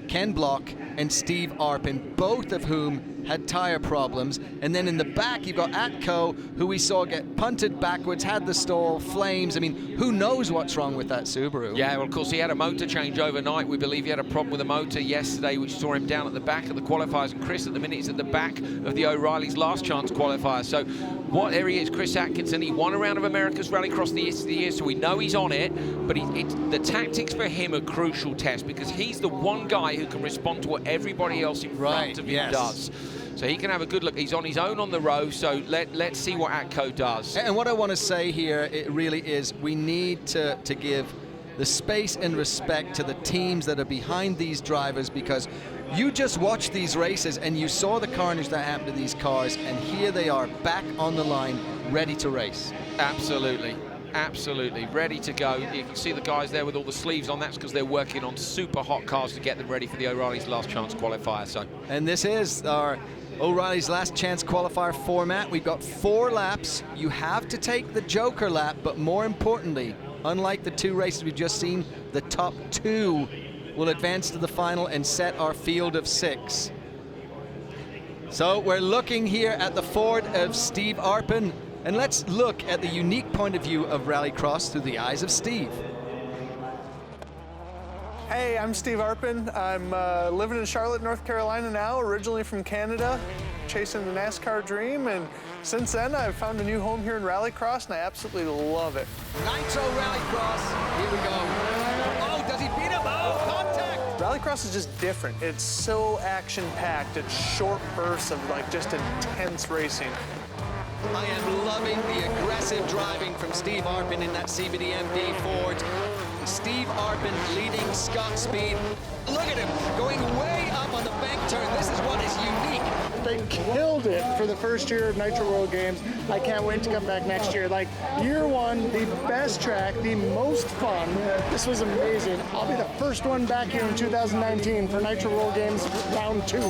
Ken Block and Steve Arpin, both of whom had tire problems. And then in the back, you've got Atco, who we saw get punted backwards, had the stall, flames. I mean, who knows what's wrong with that Subaru? Yeah, well, of course, he had a motor change overnight. We believe he had a problem with the motor yesterday, which saw him down at the back of the qualifiers. And Chris, at the minute, is at the back of the O'Reilly's last chance qualifier. So what area is Chris Atkinson? He won a round of America's Rallycross the year, so we know he's on it. But the tactics for him are crucial, Tess, because he's the one guy who can respond to what everybody else in front of him does. So he can have a good look. He's on his own on the row, so let's see what Atco does. And what I want to say here, it really is, we need to give the space and respect to the teams that are behind these drivers, because you just watched these races and you saw the carnage that happened to these cars, and here they are back on the line, ready to race. Absolutely. Absolutely, ready to go. You can see the guys there with all the sleeves on. That's because they're working on super hot cars to get them ready for the O'Reilly's last chance qualifier. So, and this is our O'Reilly's last chance qualifier format. We've got 4 laps. You have to take the Joker lap, but more importantly, unlike the 2 races we've just seen, the top 2 will advance to the final and set our field of 6. So we're looking here at the Ford of Steve Arpin. And let's look at the unique point of view of Rallycross through the eyes of Steve. Hey, I'm Steve Arpin. I'm living in Charlotte, North Carolina now, originally from Canada, chasing the NASCAR dream. And since then, I've found a new home here in Rallycross, and I absolutely love it. Nitro Rallycross, here we go. Oh, does he beat him? Oh, contact! Rallycross is just different. It's so action-packed. It's short bursts of just intense racing. I am loving the aggressive driving from Steve Arpin in that CBD-MD Ford. Steve Arpin leading Scott Speed. Look at him going way up on the bank turn. This is what is unique. They killed it for the first year of Nitro World Games. I can't wait to come back next year. Year 1, the best track, the most fun. This was amazing. I'll be the first one back here in 2019 for Nitro World Games round 2.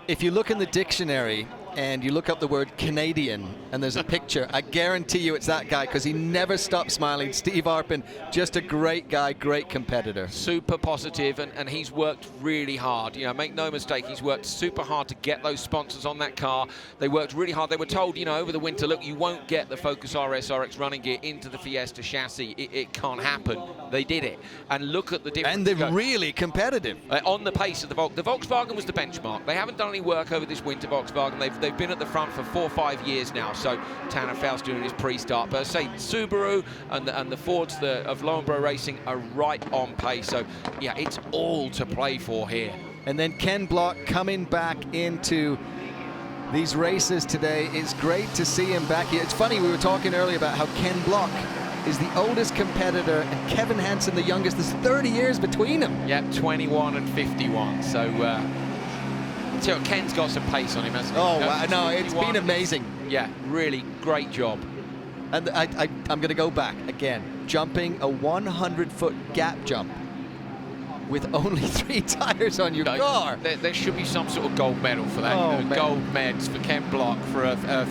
If you look in the dictionary and you look up the word Canadian and there's a picture, I guarantee you it's that guy, because he never stops smiling. Steve Arpin, just a great guy, great competitor. Super positive, and he's worked really hard. Make no mistake, he's worked super hard to get those sponsors on that car. They worked really hard. They were told, over the winter, look, you won't get the Focus RS RX running gear into the Fiesta chassis. It can't happen. They did it. And look at the difference. And they're really competitive. On the pace of the Volkswagen. The Volkswagen was the benchmark. They haven't done any work over this winter, Volkswagen. They've been at the front for 4 or 5 years now, so Tanner Faust doing his pre-start. But I say Subaru and the Fords of Lowenbro Racing are right on pace. So, yeah, it's all to play for here. And then Ken Block coming back into these races today. It's great to see him back here. It's funny, we were talking earlier about how Ken Block is the oldest competitor and Kevin Hansen the youngest. There's 30 years between them. Yep, 21 and 51. So So Ken's got some pace on him, hasn't he? Oh, wow. No, it's been amazing. Yeah, really great job. And I'm going to go back again. Jumping a 100-foot gap jump with only 3 tires on your car. There should be some sort of gold medal for that. Oh, gold meds for Ken Block for a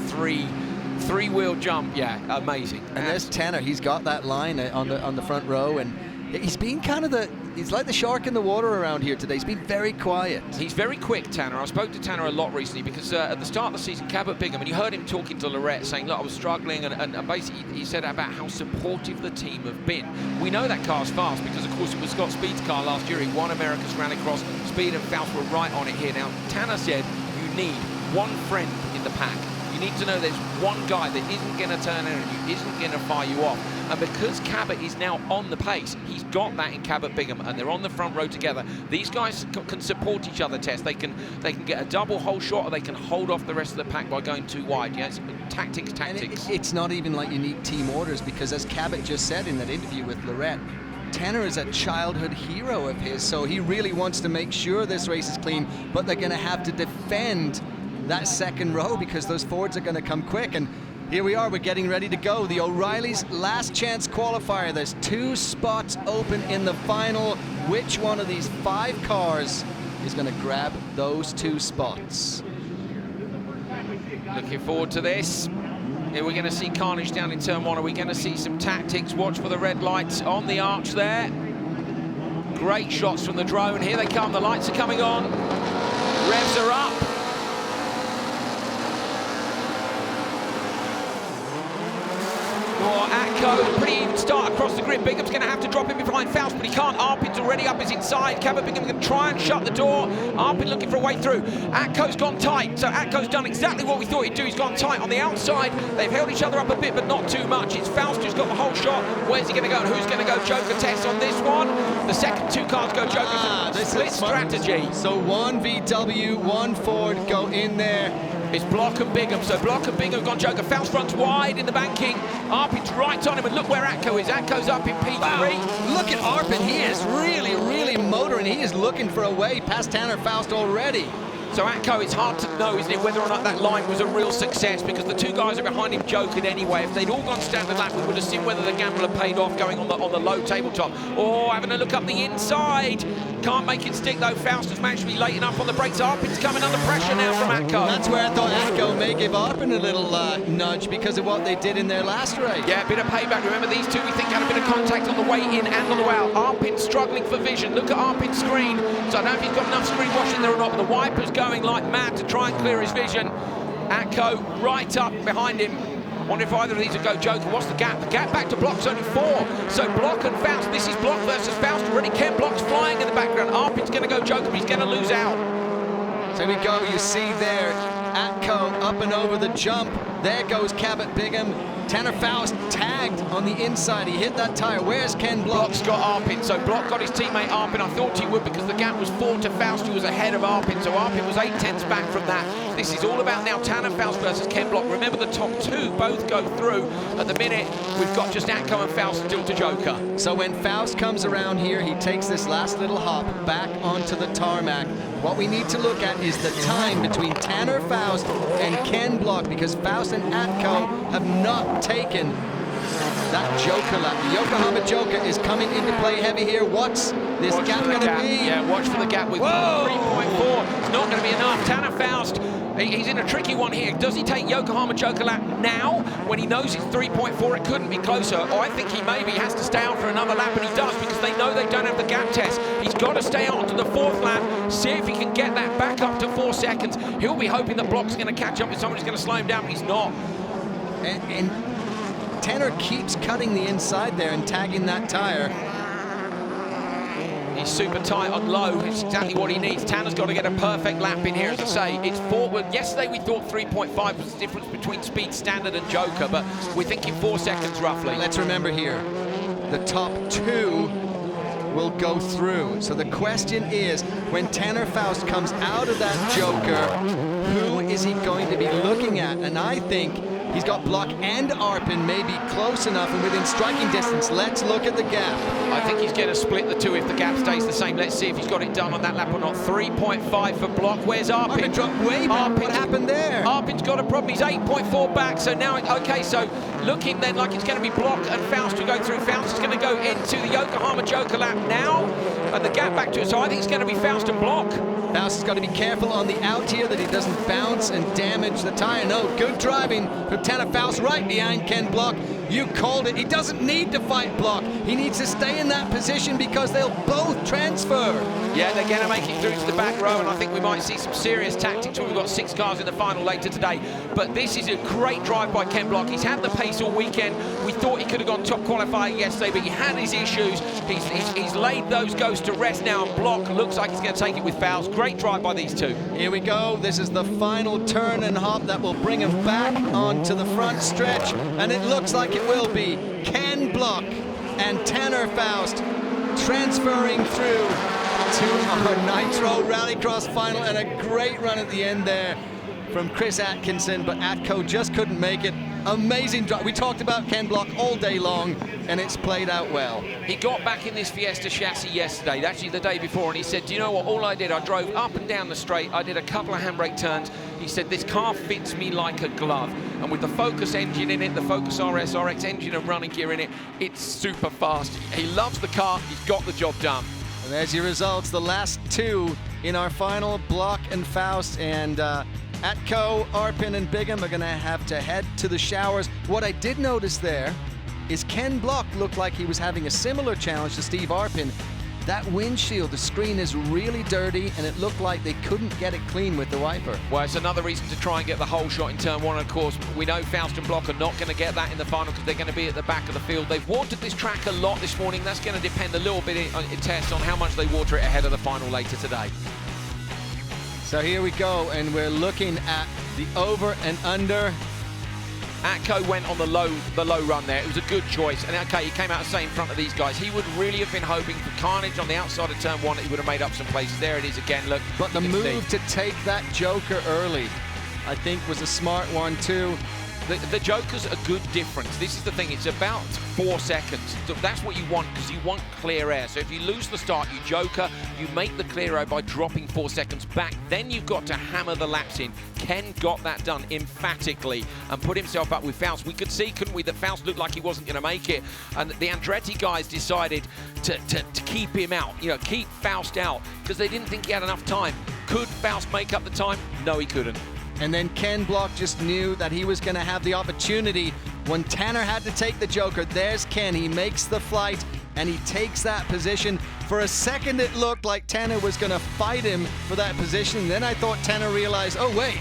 three-wheel jump. Yeah, amazing. And there's Tanner. He's got that line on the front row, and he's been kind of he's like the shark in the water around here today. He's been very quiet. He's very quick, Tanner. I spoke to Tanner a lot recently because at the start of the season, Cabot Bingham, and you heard him talking to Lorette saying, look, I was struggling, and basically he said about how supportive the team have been. We know that car's fast because, of course, it was Scott Speed's car last year. He won America's Rallycross. Speed and Faust were right on it here. Now, Tanner said you need one friend in the pack. You need to know there's one guy that isn't going to turn in on you, isn't going to fire you off. And because Cabot is now on the pace, he's got that in Cabot Bingham, and they're on the front row together. These guys can support each other, Tess. They can get a double hole shot, or they can hold off the rest of the pack by going too wide. Yeah, it's tactics. It's not even like you need team orders, because as Cabot just said in that interview with Lorette, Tanner is a childhood hero of his, so he really wants to make sure this race is clean, but they're going to have to defend that second row because those Fords are going to come quick. And here we are, we're getting ready to go. The O'Reilly's last chance qualifier. There's 2 spots open in the final. Which one of these 5 cars is going to grab those 2 spots? Looking forward to this. Here we're going to see carnage down in turn 1. Are we going to see some tactics? Watch for the red lights on the arch there. Great shots from the drone. Here they come. The lights are coming on. Revs are up. Atco, pretty even start across the grid. Bingham's going to have to drop in behind Faust, but he can't. Arpin's already up his inside. Cabot Bingham going to try and shut the door. Arpin looking for a way through. Atco's gone tight, so Atco's done exactly what we thought he'd do. He's gone tight on the outside. They've held each other up a bit, but not too much. It's Faust who's got the whole shot. Where's he going to go, and who's going to go Joker Test on this one? The second 2 cars go Joker. This split strategy. So 1 VW, 1 Ford go in there. It's Block and Bingham, so Block and Bingham gone Joker. Faust runs wide in the banking. Arpin's right on him, and look where Atco is. Atco's up in P3. Wow. Look at Arpin, he is really motoring. He is looking for a way past Tanner Faust already. So Atco, it's hard to know, isn't it, whether or not that line was a real success, because the 2 guys are behind him joking anyway. If they'd all gone standard lap, we would have seen whether the gamble had paid off going on the low tabletop. Oh, having a look up the inside. Can't make it stick though. Faust has managed to be late enough on the brakes. Arpin's coming under pressure now from Atco. That's where I thought Atco may give Arpin a little nudge because of what they did in their last race. Yeah, a bit of payback. Remember, these 2 we think had a bit of contact on the way in and on the way out. Arpin struggling for vision. Look at Arpin's screen. So I don't know if he's got enough screen watching there or not, but the wiper's going like mad to try and clear his vision. Atco right up behind him. Wonder if either of these will go Joker. What's the gap? The gap back to Block's only 4. So Block and Faust. This is Block versus Faust already. Ken Block's flying in the background. Arpin's going to go Joker, but he's going to lose out. So we go. You see there, Atco up and over the jump. There goes Cabot Bingham. Tanner Faust tagged on the inside. He hit that tire. Where's Ken Block? Block's got Arpin. So Block got his teammate Arpin. I thought he would because the gap was 4 to Faust, who was ahead of Arpin. So Arpin was 8/10 back from that. This is all about now Tanner Faust versus Ken Block. Remember, the top 2 both go through. At the minute, we've got just Atco and Faust still to Joker. So when Faust comes around here, he takes this last little hop back onto the tarmac. What we need to look at is the time between Tanner Faust and Ken Block, because Faust and Atco have not taken that Joker lap. The Yokohama Joker is coming into play heavy here. What's this gap going to be? Yeah, watch for the gap with 3.4. It's not going to be enough. Tanner Faust, he's in a tricky one here. Does he take Yokohama Joker lap now when he knows it's 3.4? It couldn't be closer. Or I think he maybe has to stay out for another lap, and he does, because they know they don't have the gap test. He's got to stay out onto the 4th lap, see if he can get that back up to 4 seconds. He'll be hoping that Block's going to catch up with someone who's going to slow him down, but he's not. And Tanner keeps cutting the inside there and tagging that tire. He's super tight on low. It's exactly what he needs. Tanner's got to get a perfect lap in here, as I say. It's 4. Well, yesterday we thought 3.5 was the difference between Speed Standard and Joker, but we're thinking 4 seconds roughly. Let's remember here, the top 2 will go through. So the question is, when Tanner Faust comes out of that Joker, who is he going to be looking at? And I think he's got Block and Arpin maybe close enough and within striking distance. Let's look at the gap. I think he's going to split the two if the gap stays the same. Let's see if he's got it done on that lap or not. 3.5 for Block. Where's Arpin? Arpin dropped way back. What happened there? Arpin's got a problem. He's 8.4 back. So now, okay, so looking then like it's going to be Block and Faust to go through. Faust is going to go into the Yokohama Joker lap now. And the gap back to it. So I think it's going to be Faust and Block. Faust has got to be careful on the out here that he doesn't bounce and damage the tire. No, good driving from Tanner Faust right behind Ken Block. You called it. He doesn't need to fight Block. He needs to stay in that position because they'll both transfer. Yeah, they're going to make it through to the back row, and I think we might see some serious tactics when we've got 6 cars in the final later today. But this is a great drive by Ken Block. He's had the pace all weekend. We thought he could have gone top qualifying yesterday, but he had his issues. He's laid those ghosts to rest now, and Block looks like he's going to take it with Faust. Great drive by these two. Here we go. This is the final turn and hop that will bring him back onto the front stretch, and it looks like it will be Ken Block and Tanner Faust transferring through to our Nitro Rallycross final, and a great run at the end there from Chris Atkinson, but Atco just couldn't make it. Amazing drive. We talked about Ken Block all day long, and it's played out well. He got back in this Fiesta chassis yesterday, actually the day before, and he said, do you know what, all I did, I drove up and down the straight, I did a couple of handbrake turns. He said, this car fits me like a glove. And with the Focus engine in it, the Focus RS RX engine and running gear in it, it's super fast. He loves the car, he's got the job done. And there's your results, the last two in our final, Block and Faust, and Atco, Arpin, and Bigham are going to have to head to the showers. What I did notice there is Ken Block looked like he was having a similar challenge to Steve Arpin. That windshield, the screen is really dirty, and it looked like they couldn't get it clean with the wiper. Well, it's another reason to try and get the whole shot in turn one. Of course, we know Faust and Block are not going to get that in the final because they're going to be at the back of the field. They've watered this track a lot this morning. That's going to depend a little bit in test on how much they water it ahead of the final later today. So here we go, and we're looking at the over and under. Atco went on the low run there. It was a good choice. And okay, he came out to stay in front of these guys. He would really have been hoping for carnage on the outside of turn one. He would have made up some places. There it is again, look. But the move to take that Joker early, I think, was a smart one too. The Joker's a good difference. This is the thing, it's about 4 seconds. That's what you want, because you want clear air. So if you lose the start, you Joker, you make the clear air by dropping 4 seconds back. Then you've got to hammer the laps in. Ken got that done emphatically and put himself up with Faust. We could see, couldn't we, that Faust looked like he wasn't going to make it. And the Andretti guys decided to keep him out, you know, keep Faust out, because they didn't think he had enough time. Could Faust make up the time? No, he couldn't. And then Ken Block just knew that he was going to have the opportunity when Tanner had to take the Joker. There's Ken. He makes the flight, and he takes that position. For a second, it looked like Tanner was going to fight him for that position. Then I thought Tanner realized, oh, wait,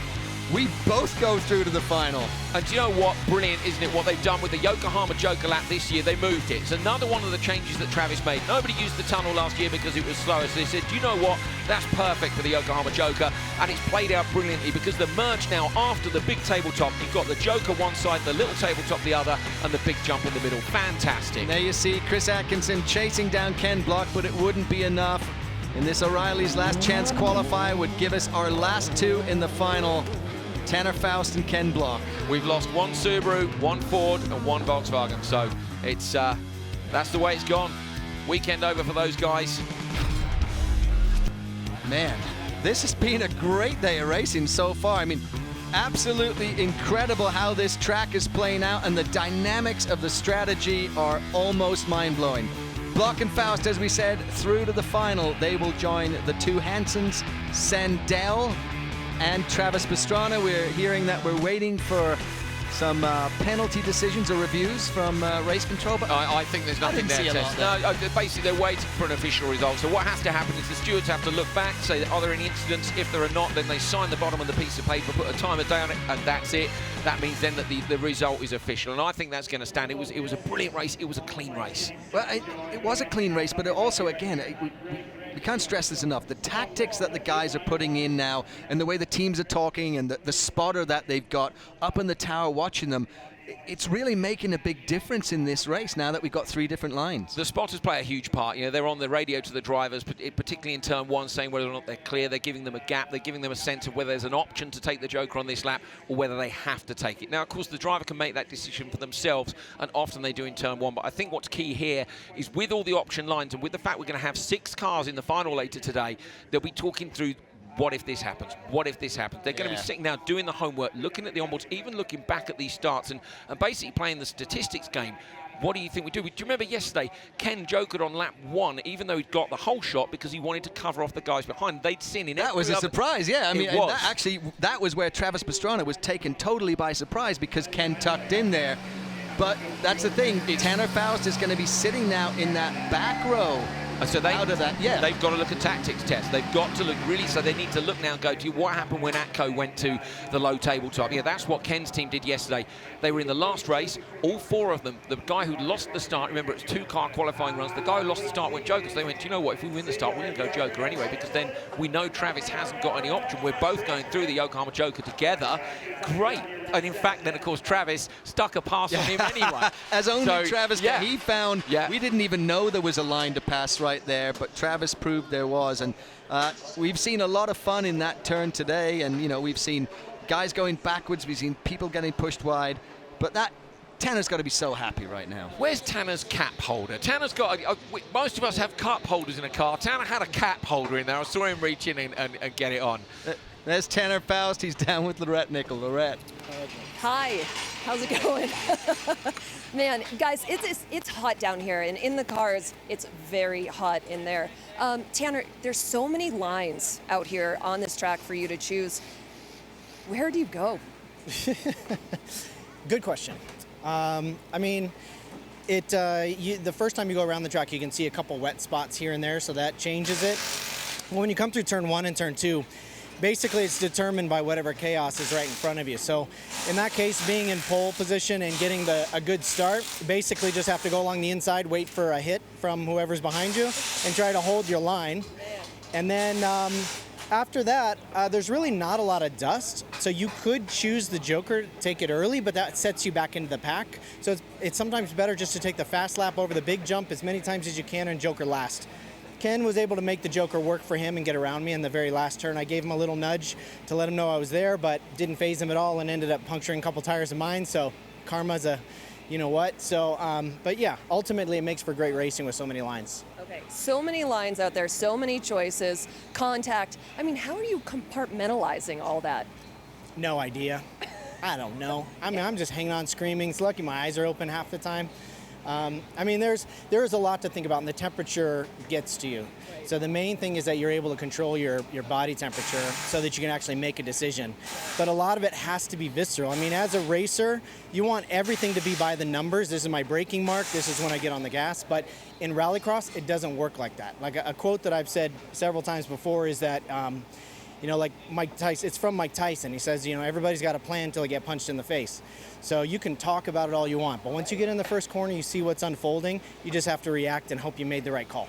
we both go through to the final. And do you know what? Brilliant, isn't it? What they've done with the Yokohama Joker lap this year, they moved it. It's another one of the changes that Travis made. Nobody used the tunnel last year because it was slower, so they said, do you know what? That's perfect for the Yokohama Joker, and it's played out brilliantly because the merge now after the big tabletop, you've got the Joker one side, the little tabletop the other, and the big jump in the middle. Fantastic. And there you see Chris Atkinson chasing down Ken Block, but it wouldn't be enough. And this O'Reilly's last chance qualifier would give us our last two in the final. Tanner Faust and Ken Block. We've lost one Subaru, one Ford, and one Volkswagen. So it's that's the way it's gone. Weekend over for those guys. Man, this has been a great day of racing so far. I mean, absolutely incredible how this track is playing out, and the dynamics of the strategy are almost mind-blowing. Block and Faust, as we said, through to the final. They will join the two Hansens, Sandell and Travis Pastrana. We're hearing that we're waiting for some penalty decisions or reviews from race control, but I think there's nothing there. No, basically they're waiting for an official result. So what has to happen is the stewards have to look back, say, are there any incidents? If there are not, then they sign the bottom of the piece of paper, put a timer down it, and that's it. That means then that the result is official, and I think that's going to stand. It was a brilliant race. It was a clean race. Well, it was a clean race, but it also, again, we can't stress this enough. The tactics that the guys are putting in now and the way the teams are talking and the spotter that they've got up in the tower watching them, it's really making a big difference in this race now that we've got 3 different lines. The spotters play a huge part. You know, they're on the radio to the drivers, particularly in turn 1, saying whether or not they're clear. They're giving them a gap. They're giving them a sense of whether there's an option to take the Joker on this lap or whether they have to take it. Now, of course, the driver can make that decision for themselves, and often they do in turn 1. But I think what's key here is with all the option lines and with the fact we're going to have 6 cars in the final later today, they'll be talking through what if this happens? What if this happens? They're going to be sitting down doing the homework, looking at the onboards, even looking back at these starts and basically playing the statistics game. What do you think we do? Do you remember yesterday, Ken jokered on lap 1, even though he'd got the whole shot because he wanted to cover off the guys behind. They'd seen in That was a surprise, yeah. I mean, was. that was where Travis Pastrana was taken totally by surprise because Ken tucked in there. But that's the thing. Tanner Faust is going to be sitting now in that back row. So they've got to look at tactics, Tess. They've got to look really, so they need to look now and go to what happened when Atco went to the low tabletop. Yeah, that's what Ken's team did yesterday. They were in the last race, all 4 of them. The guy who lost the start, remember it's 2-car qualifying runs, the guy who lost the start went Joker. So they went, do you know what, if we win the start, we're going to go Joker anyway, because then we know Travis hasn't got any option. We're both going through the Yokohama Joker together. Great. And in fact, then of course, Travis stuck a pass on him anyway. As only Travis can. He found, we didn't even know there was a line to pass right there, but Travis proved there was. And we've seen a lot of fun in that turn today. And, you know, we've seen guys going backwards. We've seen people getting pushed wide. But Tanner's got to be so happy right now. Where's Tanner's cap holder? Tanner's got, most of us have cup holders in a car. Tanner had a cap holder in there. I saw him reach in and get it on. There's Tanner Faust. He's down with Lorette Nickel. Lorette. Hi, how's it going? Man, guys, it's hot down here, and in the cars, it's very hot in there. Tanner, there's so many lines out here on this track for you to choose. Where do you go? Good question. I mean, the first time you go around the track, you can see a couple wet spots here and there, so that changes it. When you come through turn 1 and turn 2, basically it's determined by whatever chaos is right in front of you. So in that case, being in pole position and getting a good start, basically just have to go along the inside, wait for a hit from whoever's behind you, and try to hold your line. And then after that, there's really not a lot of dust. So you could choose the Joker, take it early, but that sets you back into the pack. So it's sometimes better just to take the fast lap over the big jump as many times as you can and Joker last. Ken was able to make the Joker work for him and get around me in the very last turn. I gave him a little nudge to let him know I was there, but didn't phase him at all and ended up puncturing a couple tires of mine. So karma's a you know what. So, but yeah, ultimately it makes for great racing with so many lines. Okay, so many lines out there, so many choices, contact. I mean, how are you compartmentalizing all that? No idea. I don't know. I mean, I'm just hanging on screaming. It's lucky my eyes are open half the time. I mean, there is a lot to think about, and the temperature gets to you. Right. So the main thing is that you're able to control your body temperature so that you can actually make a decision. But a lot of it has to be visceral. I mean, as a racer, you want everything to be by the numbers. This is my braking mark. This is when I get on the gas. But in rallycross, it doesn't work like that. Like a quote that I've said several times before is that, you know, like Mike Tyson, it's from Mike Tyson. He says, you know, everybody's got a plan until they get punched in the face. So you can talk about it all you want, but once you get in the first corner, you see what's unfolding, you just have to react and hope you made the right call.